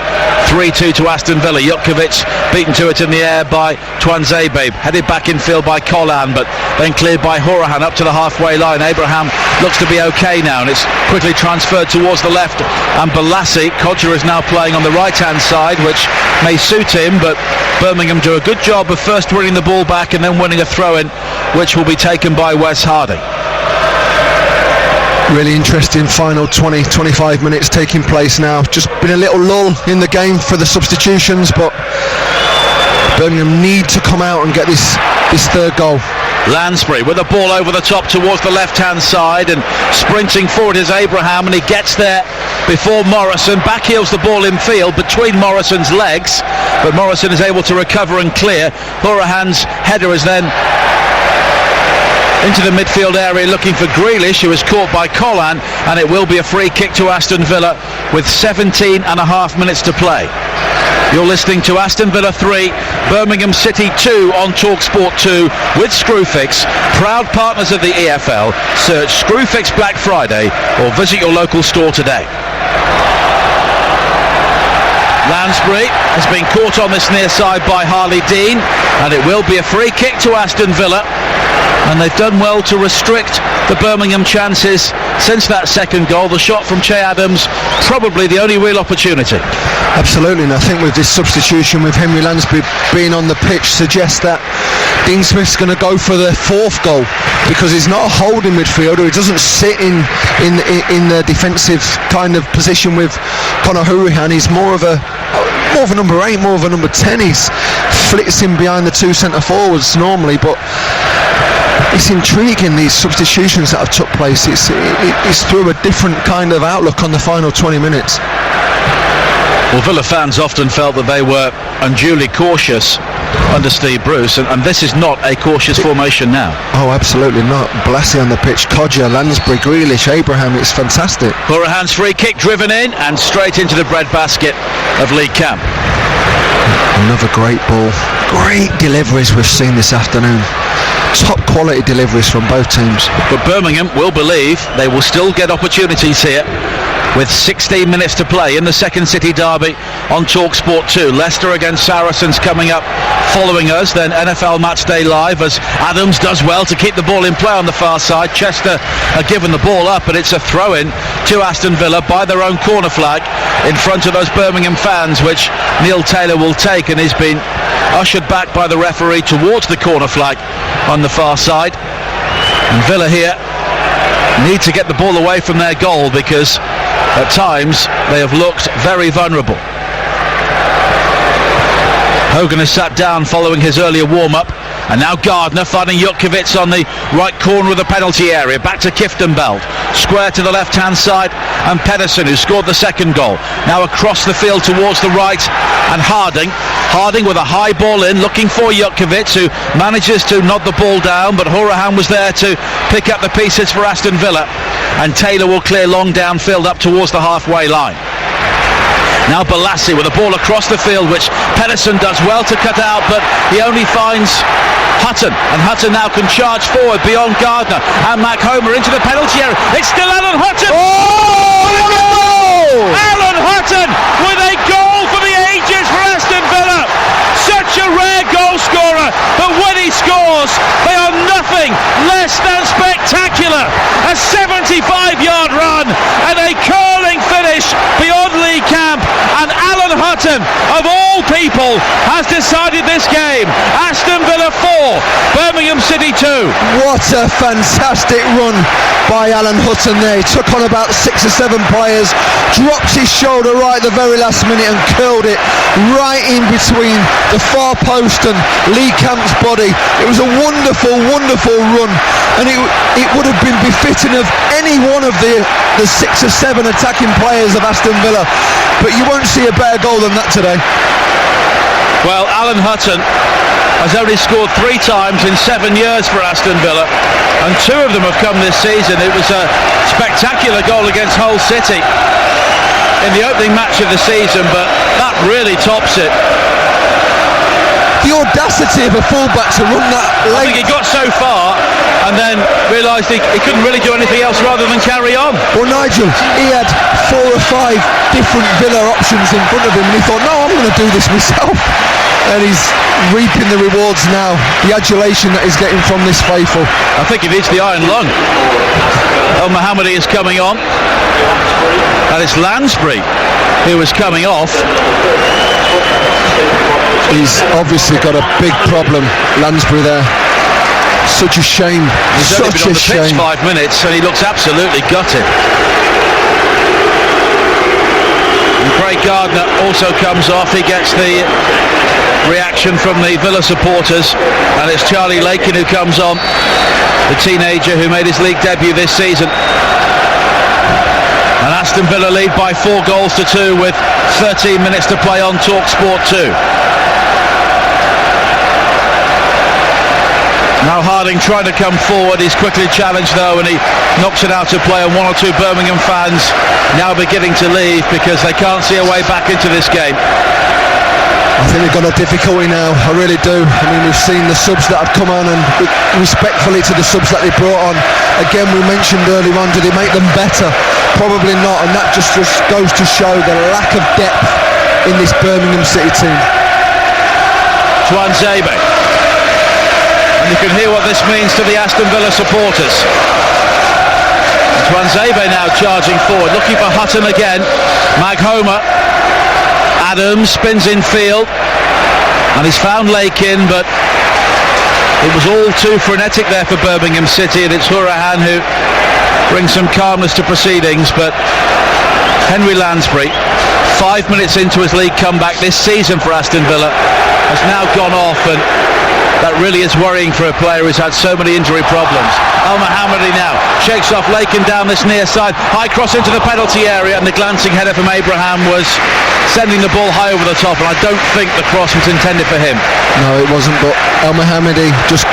Speaker 1: 3-2 to Aston Villa. Jutkovic beaten to it in the air by Twanzebe. Headed back in field by Collan, but then cleared by Houriham up to the halfway line. Abraham looks to be okay now, and it's quickly transferred towards the left. And Balassi, Kodja is now playing on the right-hand side, which may suit him, but Birmingham do a good job of first winning the ball back and then winning a throw-in, which will be taken by Wes Harding.
Speaker 2: Really interesting final 20-25 minutes taking place now. Just been a little lull in the game for the substitutions, but Birmingham need to come out and get this third goal.
Speaker 1: Lansbury with the ball over the top towards the left-hand side, and sprinting forward is Abraham, and he gets there before Morrison. Backheels the ball in field between Morrison's legs, but Morrison is able to recover and clear. Hourihan's header is then into the midfield area looking for Grealish, who is caught by Collan, and it will be a free kick to Aston Villa with 17 and a half minutes to play. You're listening to Aston Villa 3, Birmingham City 2 on TalkSport 2 with Screwfix, proud partners of the EFL. Search Screwfix Black Friday or visit your local store today. Lansbury has been caught on this near side by Harley Dean, and it will be a free kick to Aston Villa. And they've done well to restrict the Birmingham chances since that second goal. The shot from Che Adams, probably the only real opportunity.
Speaker 2: Absolutely, and I think with this substitution with Henry Lansbury being on the pitch suggests that Dean Smith's going to go for the fourth goal, because he's not a holding midfielder. He doesn't sit in the defensive kind of position with Conor Hourihan. He's more of a number 8, more of a number 10. He's flits in behind the two centre forwards normally, but it's intriguing, these substitutions that have took place. It's through a different kind of outlook on the final 20 minutes.
Speaker 1: Well, Villa fans often felt that they were unduly cautious under Steve Bruce, and this is not a cautious formation now.
Speaker 2: Oh, absolutely not. Blassie on the pitch, Kodja, Lansbury, Grealish, Abraham, it's fantastic.
Speaker 1: Hourihan's free kick driven in and straight into the breadbasket of Lee Camp.
Speaker 2: Another great ball. Great deliveries we've seen this afternoon. Top quality deliveries from both teams.
Speaker 1: But Birmingham will believe they will still get opportunities here with 16 minutes to play in the Second City derby on TalkSport 2. Leicester against Saracens coming up following us, then NFL Matchday Live as Adams does well to keep the ball in play on the far side. Chester are given the ball up, and it's a throw-in to Aston Villa by their own corner flag in front of those Birmingham fans, which Neil Taylor will take, and he's been ushered back by the referee towards the corner flag on the far side. And Villa here need to get the ball away from their goal, because at times they have looked very vulnerable. Hogan has sat down following his earlier warm-up, and now Gardner finding Jutkiewicz on the right corner of the penalty area. Back to Kieftenbeld, square to the left-hand side, and Pedersen, who scored the second goal. Now across the field towards the right, and Harding with a high ball in, looking for Jutkiewicz, who manages to nod the ball down, but Hourihan was there to pick up the pieces for Aston Villa, and Taylor will clear long downfield up towards the halfway line. Now Balassi with a ball across the field, which Pedersen does well to cut out, but he only finds Hutton, and Hutton now can charge forward beyond Gardner, and Mac Homer into the penalty area. It's still Alan Hutton! Oh! Alan Hutton with a goal for the ages for Aston Villa. Such a rare goal scorer, but when he scores, they are nothing less than spectacular. A 75-yard run and a curling finish beyond Lee Camp, and Alan Hutton, of all people, has decided this game. Aston Villa 4, Birmingham City 2.
Speaker 2: What a fantastic run by Alan Hutton there. He took on about 6 or 7 players, dropped his shoulder right at the very last minute and curled it right in between the far post and Lee Camp's body. It was a wonderful, wonderful run, and it would have been befitting of any one of the 6 or 7 attacking players of Aston Villa, but you won't see a better goal than that today.
Speaker 1: Well, Alan Hutton has only scored 3 times in 7 years for Aston Villa, and 2 of them have come this season. It was a spectacular goal against Hull City in the opening match of the season, but that really tops it.
Speaker 2: The audacity of a fullback to run that late.
Speaker 1: I think he got so far and then realised he couldn't really do anything else rather than carry on.
Speaker 2: Well, Nigel, he had 4 or 5 different Villa options in front of him, and he thought, no, I'm going to do this myself. And he's reaping the rewards now, the adulation that he's getting from this faithful.
Speaker 1: I think he needs the iron lung. El Mohammadi is coming on, and it's Lansbury who is coming off.
Speaker 2: He's obviously got a big problem, Lansbury there. Such a shame.
Speaker 1: He's only been on the pitch
Speaker 2: shame.
Speaker 1: 5 minutes and he looks absolutely gutted. And Craig Gardner also comes off. He gets the reaction from the Villa supporters, and it's Charlie Lakin who comes on, the teenager who made his league debut this season. And Aston Villa lead by 4 goals to 2 with 13 minutes to play on TalkSport 2. Now Harding trying to come forward. He's quickly challenged though, and he knocks it out of play, and 1 or 2 Birmingham fans now beginning to leave because they can't see a way back into this game.
Speaker 2: I think they've got a difficulty now, I really do. I mean, we've seen the subs that have come on, and respectfully to the subs that they brought on, again, we mentioned earlier on, did it make them better? Probably not, and that just goes to show the lack of depth in this Birmingham City team.
Speaker 1: Tuanzebe. And you can hear what this means to the Aston Villa supporters. Tuanzebe now charging forward, looking for Hutton again. Maghoma. Adams spins in field, and he's found Lakin, but it was all too frenetic there for Birmingham City, and it's Hourihane who brings some calmness to proceedings. But Henry Lansbury, 5 minutes into his league comeback this season for Aston Villa, has now gone off, and that really is worrying for a player who's had so many injury problems. Al-Mohammadi now shakes off Lakin down this near side, high cross into the penalty area, and the glancing header from Abraham was sending the ball high over the top, and I don't think the cross was intended for him.
Speaker 2: No, it wasn't, but Al-Mohammadi just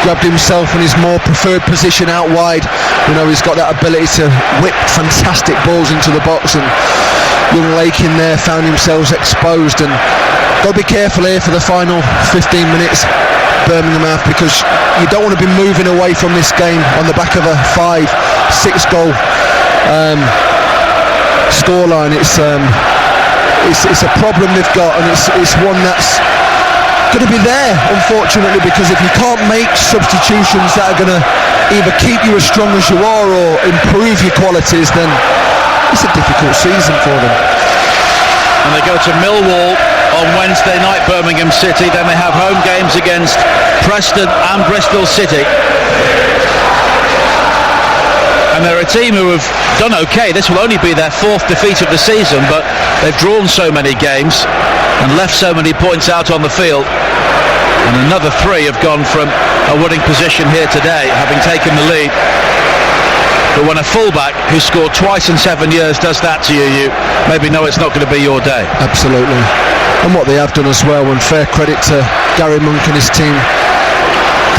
Speaker 2: grabbed himself in his more preferred position out wide. You know, he's got that ability to whip fantastic balls into the box, and young Lakin there found himself exposed. And got to be careful here for the final 15 minutes Birmingham have, because you don't want to be moving away from this game on the back of a 5-6 goal scoreline. It's a problem they've got, and it's one that's going to be there, unfortunately, because if you can't make substitutions that are going to either keep you as strong as you are or improve your qualities, then it's a difficult season for them.
Speaker 1: And they go to Millwall on Wednesday night, Birmingham City. Then they have home games against Preston and Bristol City. And they're a team who have done okay. This will only be their 4th defeat of the season, but they've drawn so many games and left so many points out on the field. And another 3 have gone from a winning position here today, having taken the lead. But when a fullback who scored twice in 7 years does that to you, you maybe know it's not going to be your day.
Speaker 2: Absolutely. And what they have done as well, and fair credit to Gary Monk and his team,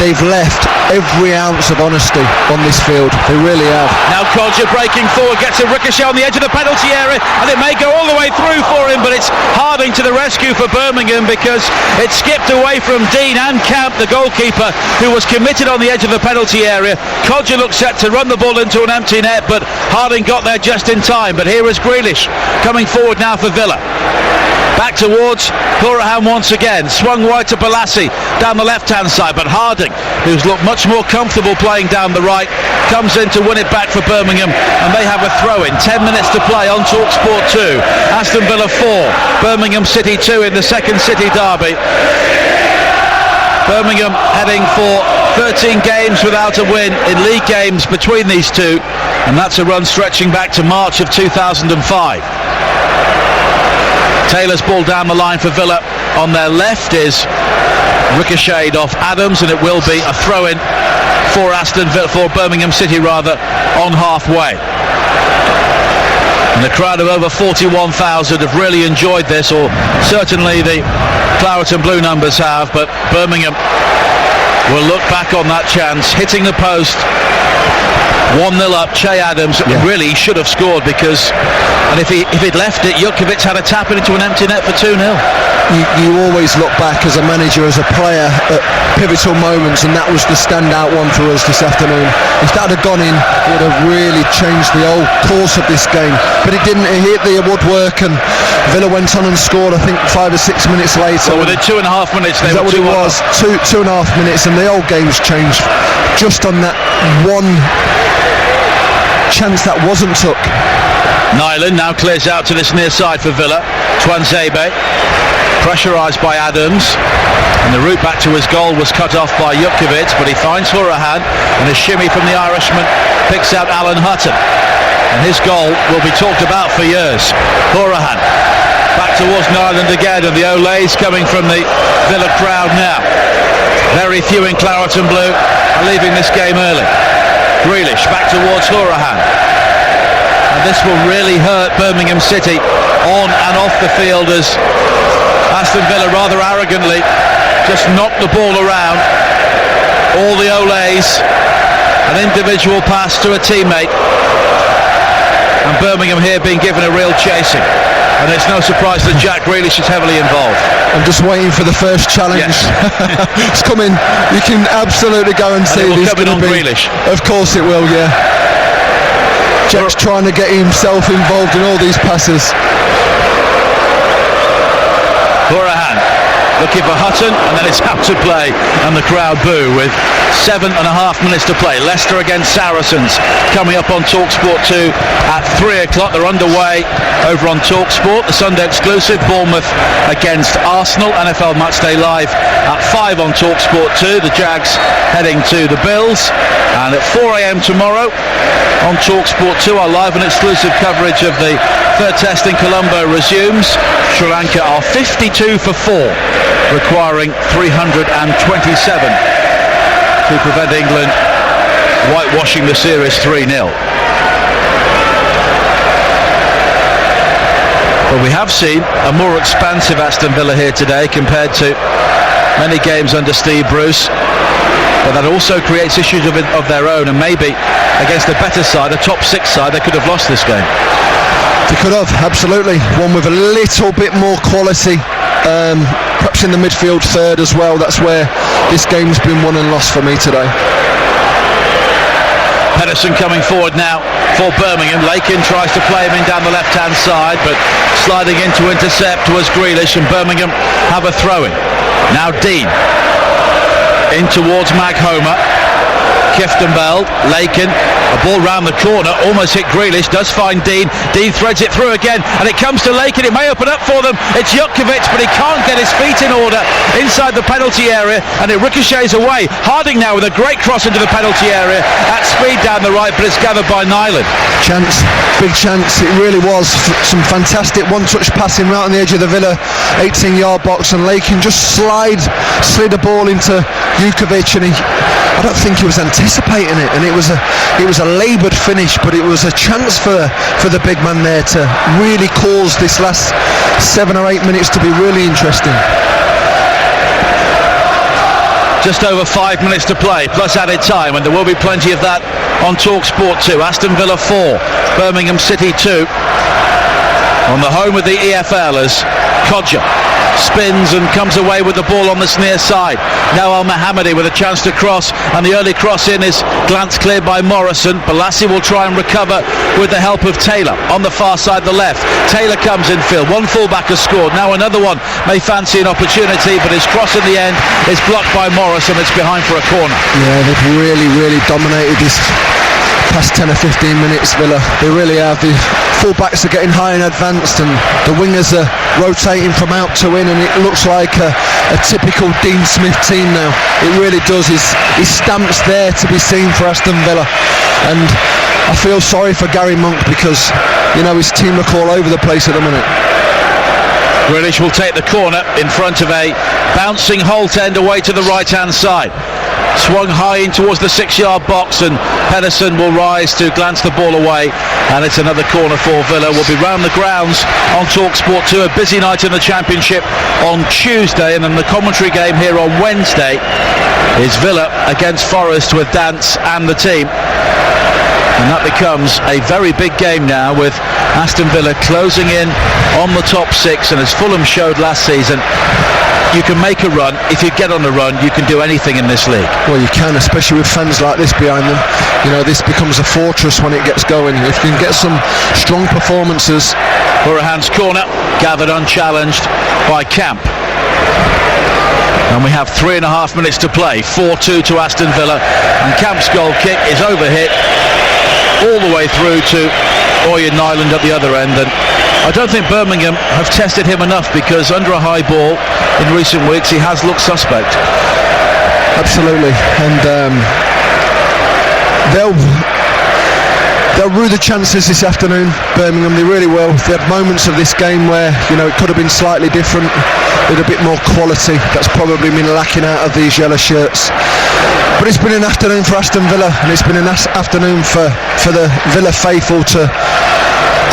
Speaker 2: they've left every ounce of honesty on this field. They really have.
Speaker 1: Now Kodja breaking forward, gets a ricochet on the edge of the penalty area, and it may go all the way through for him, but it's Harding to the rescue for Birmingham, because it skipped away from Dean and Camp, the goalkeeper, who was committed on the edge of the penalty area. Kodja looks set to run the ball into an empty net, but Harding got there just in time. But here is Grealish coming forward now for Villa. Back towards Hourihane once again, swung wide to Balassi down the left-hand side, but Harding, who's looked much more comfortable playing down the right, comes in to win it back for Birmingham, and they have a throw-in. 10 minutes to play on TalkSport 2. Aston Villa 4, Birmingham City 2 in the second City derby. Birmingham heading for 13 games without a win in league games between these two, and that's a run stretching back to March of 2005. Taylor's ball down the line for Villa. On their left is ricocheted off Adams, and it will be a throw-in for Birmingham City on halfway. And the crowd of over 41,000 have really enjoyed this, or certainly the Claret and Blue numbers have, but Birmingham will look back on that chance, hitting the post. 1-0 up, Che Adams, really should have scored, because, and if he'd left it, Jukovic had a tap into an empty net for 2-0.
Speaker 2: You always look back as a manager, as a player, at pivotal moments, and that was the standout one for us this afternoon. If that had gone in, it would have really changed the whole course of this game, but it didn't. It hit the woodwork, and Villa went on and scored, I think, 5 or 6 minutes later.
Speaker 1: Well, within 2.5 minutes they were 2-1.
Speaker 2: That was 2.5 minutes, and the whole game's changed just on that one chance that wasn't took.
Speaker 1: Nyland now clears out to this near side for Villa. Tuanzebe pressurised by Adams, and the route back to his goal was cut off by Jutkiewicz, but he finds Hourihane, and a shimmy from the Irishman picks out Alan Hutton, and his goal will be talked about for years. Hourihane back towards Nyland again, and the Olays coming from the Villa crowd now. Very few in claret and blue are leaving this game early. Grealish back towards Hourihane, and this will really hurt Birmingham City on and off the field, as Aston Villa rather arrogantly just knocked the ball around. All the Olays, an individual pass to a teammate, and Birmingham here being given a real chasing. And it's no surprise that Jack Grealish is heavily involved.
Speaker 2: I'm just waiting for the first challenge.
Speaker 1: Yes.
Speaker 2: It's coming. You can absolutely guarantee
Speaker 1: it's
Speaker 2: going to be.
Speaker 1: Grealish.
Speaker 2: Of course it will, yeah. Jack's trying to get himself involved in all these passes.
Speaker 1: Hourihane looking for Hutton, and then it's out to play, and the crowd boo with 7.5 minutes to play. Leicester against Saracens coming up on TalkSport 2 at 3 o'clock. They're underway over on TalkSport, the Sunday exclusive. Bournemouth against Arsenal, NFL Matchday Live at 5 on TalkSport 2. The Jags heading to the Bills, and at 4 a.m. tomorrow on TalkSport 2 our live and exclusive coverage of the third test in Colombo resumes. Sri Lanka are 52 for 4, requiring 327 to prevent England whitewashing the series 3-0. But we have seen a more expansive Aston Villa here today compared to many games under Steve Bruce, but that also creates issues of their own, and maybe against a better side, a top 6 side, they could have lost this game.
Speaker 2: They could have, absolutely. One with a little bit more quality, perhaps in the midfield third as well. That's where this game's been won and lost for me today.
Speaker 1: Pedersen coming forward now for Birmingham. Lakin tries to play him in down the left-hand side, but sliding in to intercept was Grealish, and Birmingham have a throw-in. Now Dean in towards Maghoma. Kieftenbeld, Lakin, a ball round the corner, almost hit Grealish, does find Dean. Dean threads it through again, and it comes to Lakin. It may open up for them. It's Jutkiewicz, but he can't get his feet in order inside the penalty area, and it ricochets away. Harding now with a great cross into the penalty area at speed down the right, but it's gathered by Nyland.
Speaker 2: Chance, big chance, it really was. Some fantastic one-touch passing right on the edge of the Villa 18-yard box, and Lakin just slid a ball into Jutkiewicz, and I don't think he was anticipating it, and it was a laboured finish, but it was a chance for the big man there to really cause this last 7 or 8 minutes to be really interesting.
Speaker 1: Just over 5 minutes to play, plus added time, and there will be plenty of that on TalkSport 2. Aston Villa 4, Birmingham City 2. On the home of the EFL as Kodja spins and comes away with the ball on the near side. Now Al-Mohammadi with a chance to cross, and the early cross in is glanced clear by Morrison. Balassi will try and recover with the help of Taylor on the far side, the left. Taylor comes in field, one fullback has scored, now another one may fancy an opportunity, but his cross in the end is blocked by Morrison. It's behind for a corner. Yeah,
Speaker 2: they've really dominated this past 10 or 15 minutes, Villa. They really have. The full-backs are getting high and advanced, and the wingers are rotating from out to in, and it looks like a typical Dean Smith team now. It really does. His stamp's there to be seen for Aston Villa, and I feel sorry for Gary Monk, because his team look all over the place at the minute.
Speaker 1: Grealish will take the corner in front of a bouncing Holt end away to the right-hand side. Swung high in towards the 6-yard box, and Pedersen will rise to glance the ball away, and it's another corner for Villa. We'll be round the grounds on TalkSport 2. A busy night in the Championship on Tuesday, and then the commentary game here on Wednesday is Villa against Forest with Dance and the team. And that becomes a very big game now, with Aston Villa closing in on the top 6, and as Fulham showed last season, you can make a run. If you get on the run, you can do anything in this league. Well, you can, especially with fans like this behind them. This becomes a fortress when it gets going. If you can get some strong performances. Hourihane's corner, gathered unchallenged by Camp. And we have 3.5 minutes to play. 4-2 to Aston Villa, and Camp's goal kick is overhit all the way through to Oyen Nyland at the other end, and I don't think Birmingham have tested him enough, because under a high ball in recent weeks he has looked suspect.
Speaker 2: Absolutely, and they'll rue the chances this afternoon, Birmingham. They really will. They had moments of this game where, you know, it could have been slightly different, with a bit more quality. That's probably been lacking out of these yellow shirts. But it's been an afternoon for Aston Villa, and it's been an afternoon for the Villa faithful to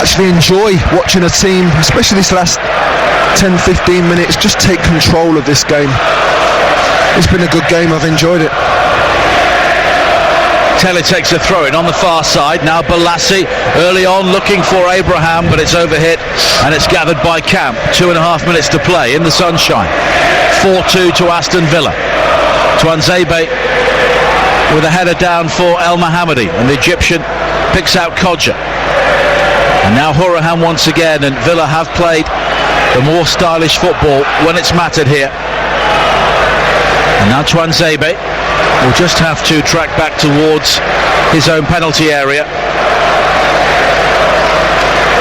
Speaker 2: actually enjoy watching a team, especially this last 10-15 minutes, just take control of this game. It's been a good game. I've enjoyed it.
Speaker 1: Taylor takes a throw in on the far side. Now Balassi early on looking for Abraham, but it's overhit and it's gathered by Camp. 2.5 minutes to play in the sunshine. 4-2 to Aston Villa. Twanzebe with a header down for El Mohammadi, and the Egyptian picks out Kodja. And now Hourihane once again, and Villa have played the more stylish football when it's mattered here. And now Twanzebe will just have to track back towards his own penalty area.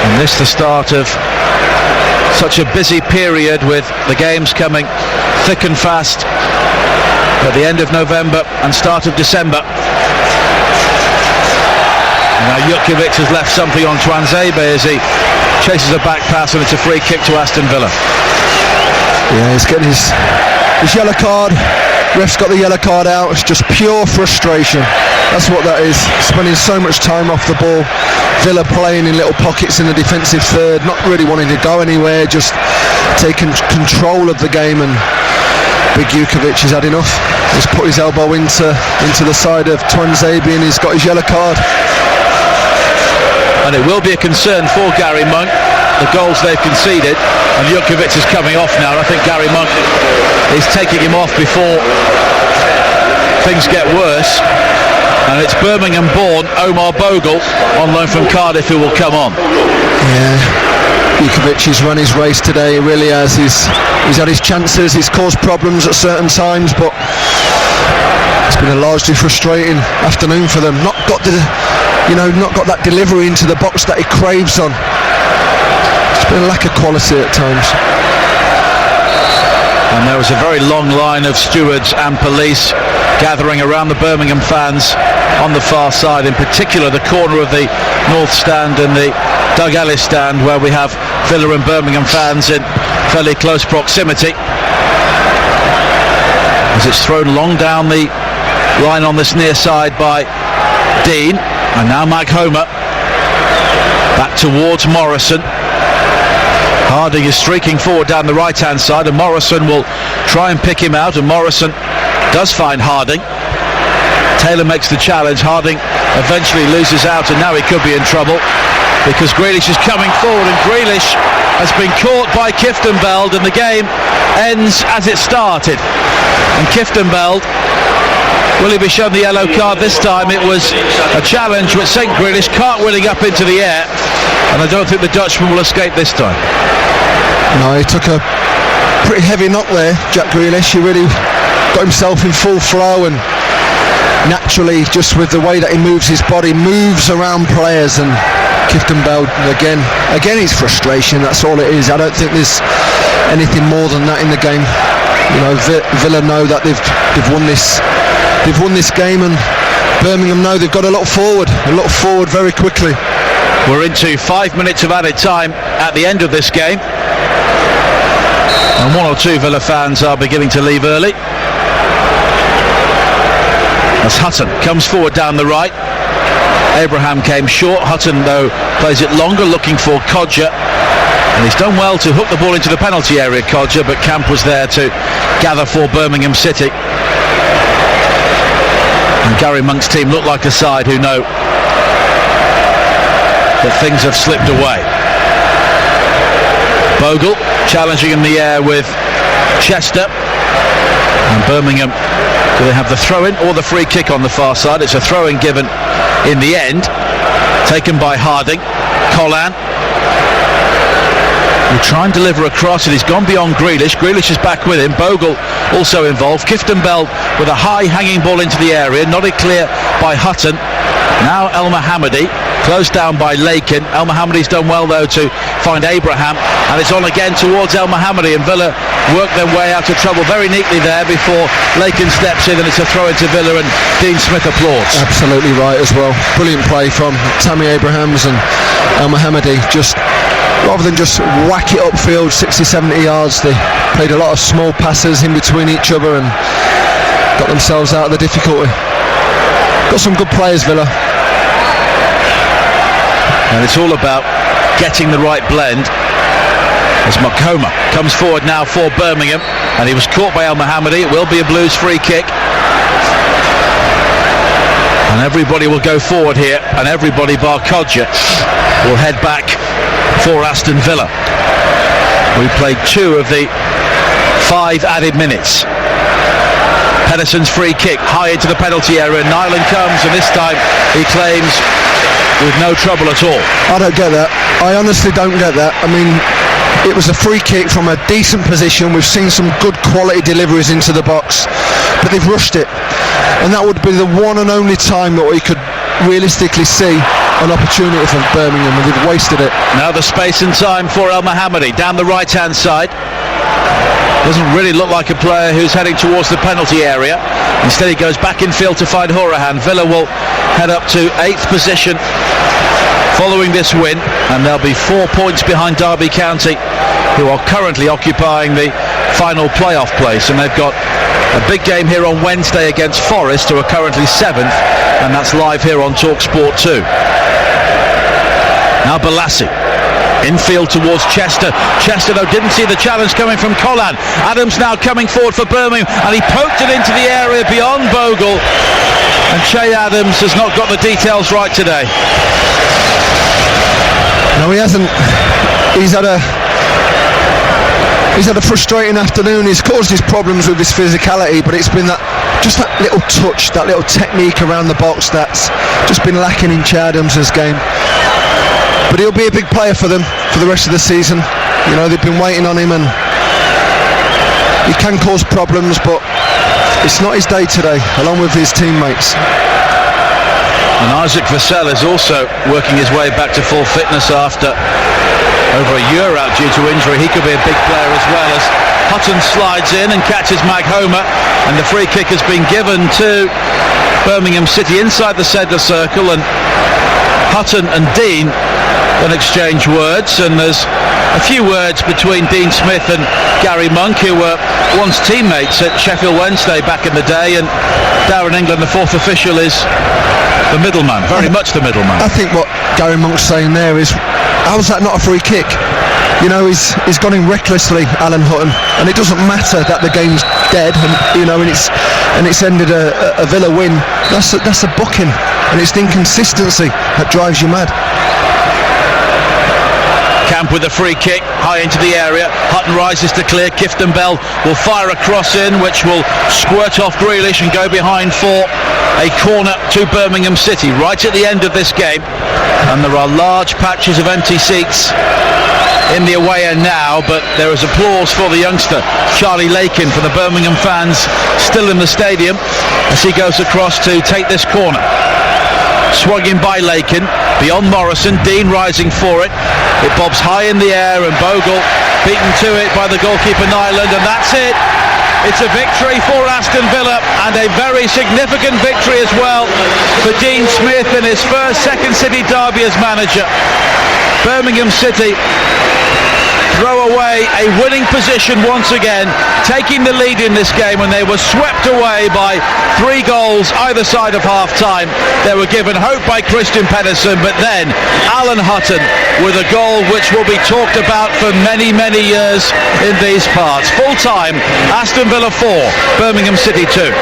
Speaker 1: And this the start of such a busy period, with the games coming thick and fast at the end of November and start of December. Now Jutkiewicz has left something on Twanzebe as he chases a back pass, and it's a free kick to Aston Villa.
Speaker 2: Yeah, he's getting his yellow card. Ref's got the yellow card out. It's just pure frustration. That's what that is. Spending so much time off the ball. Villa playing in little pockets in the defensive third, not really wanting to go anywhere, just taking control of the game. And Big Jutkiewicz has had enough. He's put his elbow into the side of Twanzebe, and he's got his yellow card.
Speaker 1: And it will be a concern for Gary Monk, the goals they've conceded, and Jutkiewicz is coming off now. I think Gary Monk is taking him off before things get worse, and it's Birmingham-born Omar Bogle on loan from Cardiff who will come on.
Speaker 2: Yeah, Jutkiewicz has run his race today. He really has. He's had his chances. He's caused problems at certain times, but it's been a largely frustrating afternoon for them. Not got that delivery into the box that he craves on. It's been a lack of quality at times.
Speaker 1: And there was a very long line of stewards and police gathering around the Birmingham fans on the far side, in particular the corner of the North Stand and the Doug Ellis stand, where we have Villa and Birmingham fans in fairly close proximity. As it's thrown long down the line on this near side by Dean, and now Mike Homer back towards Morrison. Harding is streaking forward down the right hand side, and Morrison will try and pick him out, and Morrison does find Harding. Taylor makes the challenge. Harding eventually loses out, and now he could be in trouble because Grealish is coming forward, and Grealish has been caught by Kieftenbeld, and the game ends as it started. And Kieftenbeld, will he be shown the yellow card this time? It was a challenge which sent Grealish cartwheeling up into the air, and I don't think the Dutchman will escape this time.
Speaker 2: No, he took a pretty heavy knock there, Jack Grealish. He really got himself in full flow, and naturally, just with the way that he moves his body, moves around players. And Kieftenbeld, again it's frustration. That's all it is. I don't think there's anything more than that in the game. You know, Villa know that they've won this. They've won this game, and Birmingham know they've got to look forward very quickly.
Speaker 1: We're into 5 minutes of added time at the end of this game, and 1 or 2 Villa fans are beginning to leave early. As Hutton comes forward down the right. Abraham came short. Hutton, though, plays it longer, looking for Kodja, and he's done well to hook the ball into the penalty area, Kodja, but Camp was there to gather for Birmingham City. And Gary Monk's team look like a side who know that things have slipped away. Bogle challenging in the air with Chester, and Birmingham, do they have the throw-in or the free kick on the far side? It's a throw-in given in the end, taken by Harding. Collan He'll try and deliver across, and he's gone beyond Grealish. Grealish is back with him. Bogle also involved. Bell with a high hanging ball into the area, nodded clear by Hutton. Now El Mohammadi, closed down by Lakin. El Mohammadi's done well though to find Abraham, and it's on again towards El Mohammadi, and Villa work their way out of trouble very neatly there before Lakin steps in, and it's a throw into Villa, and Dean Smith applauds.
Speaker 2: Absolutely right as well. Brilliant play from Tammy Abrahams and El Mohammadi. Just rather than just whack it upfield 60-70 yards, they played a lot of small passes in between each other and got themselves out of the difficulty. Got some good players, Villa.
Speaker 1: And it's all about getting the right blend. As Makoma comes forward now for Birmingham, and he was caught by El Mohammadi. It will be a Blues free kick. And everybody will go forward here, and everybody bar Kodja will head back for Aston Villa. We played 2 of the 5 added minutes. Pedersen's free kick high into the penalty area. Nyland comes, and this time he claims with no trouble at all.
Speaker 2: I don't get that. I honestly don't get that. I mean, it was a free kick from a decent position. We've seen some good quality deliveries into the box, but they've rushed it, and that would be the one and only time that we could realistically see an opportunity for Birmingham, and they've wasted it.
Speaker 1: Now the space and time for El Mohammadi down the right hand side. Doesn't really look like a player who's heading towards the penalty area. Instead he goes back in field to find Horahan. Villa will head up to 8th position following this win, and they'll be 4 points behind Derby County, who are currently occupying the final playoff place, and they've got a big game here on Wednesday against Forest, who are currently 7th, and that's live here on TalkSport 2. Now Balassi infield towards Chester. Chester though didn't see the challenge coming from Collan. Adams now coming forward for Birmingham, and he poked it into the area beyond Bogle, and Che Adams has not got the details right today.
Speaker 2: No, he hasn't. He's had a frustrating afternoon. He's caused his problems with his physicality, but it's been that little touch, that little technique around the box that's just been lacking in Che Adams' game. But he'll be a big player for them for the rest of the season. You know, they've been waiting on him, and he can cause problems, but it's not his day today, along with his teammates.
Speaker 1: And Isaac Vassell is also working his way back to full fitness after over a year out due to injury. He could be a big player as well, as Hutton slides in and catches Maghoma, and the free kick has been given to Birmingham City inside the centre circle, and Hutton and Dean then exchange words, and there's a few words between Dean Smith and Gary Monk, who were once teammates at Sheffield Wednesday back in the day, and Darren England, the 4th official, is the middleman, very much the middleman.
Speaker 2: I think what Gary Monk's saying there is, how's that not a free kick? You know, he's gone in recklessly, Alan Hutton, and it doesn't matter that the game's dead, and you know, and it's ended a Villa win. That's a booking, and it's the inconsistency that drives you mad.
Speaker 1: Camp with a free kick high into the area. Hutton rises to clear. Bell will fire a cross in, which will squirt off Grealish and go behind for a corner to Birmingham City right at the end of this game, and there are large patches of empty seats in the away end now, but there is applause for the youngster Charlie Lakin, for the Birmingham fans still in the stadium, as he goes across to take this corner. Swung in by Lakin, beyond Morrison. Dean rising for it. It bobs high in the air, and Bogle beaten to it by the goalkeeper Nyland, and that's it. It's a victory for Aston Villa, and a very significant victory as well for Dean Smith in his first Second City derby as manager. Birmingham City throw away a winning position once again, taking the lead in this game, when they were swept away by 3 goals either side of half-time. They were given hope by Christian Pedersen, but then Alan Hutton with a goal which will be talked about for many, many years in these parts. Full time, Aston Villa 4, Birmingham City 2.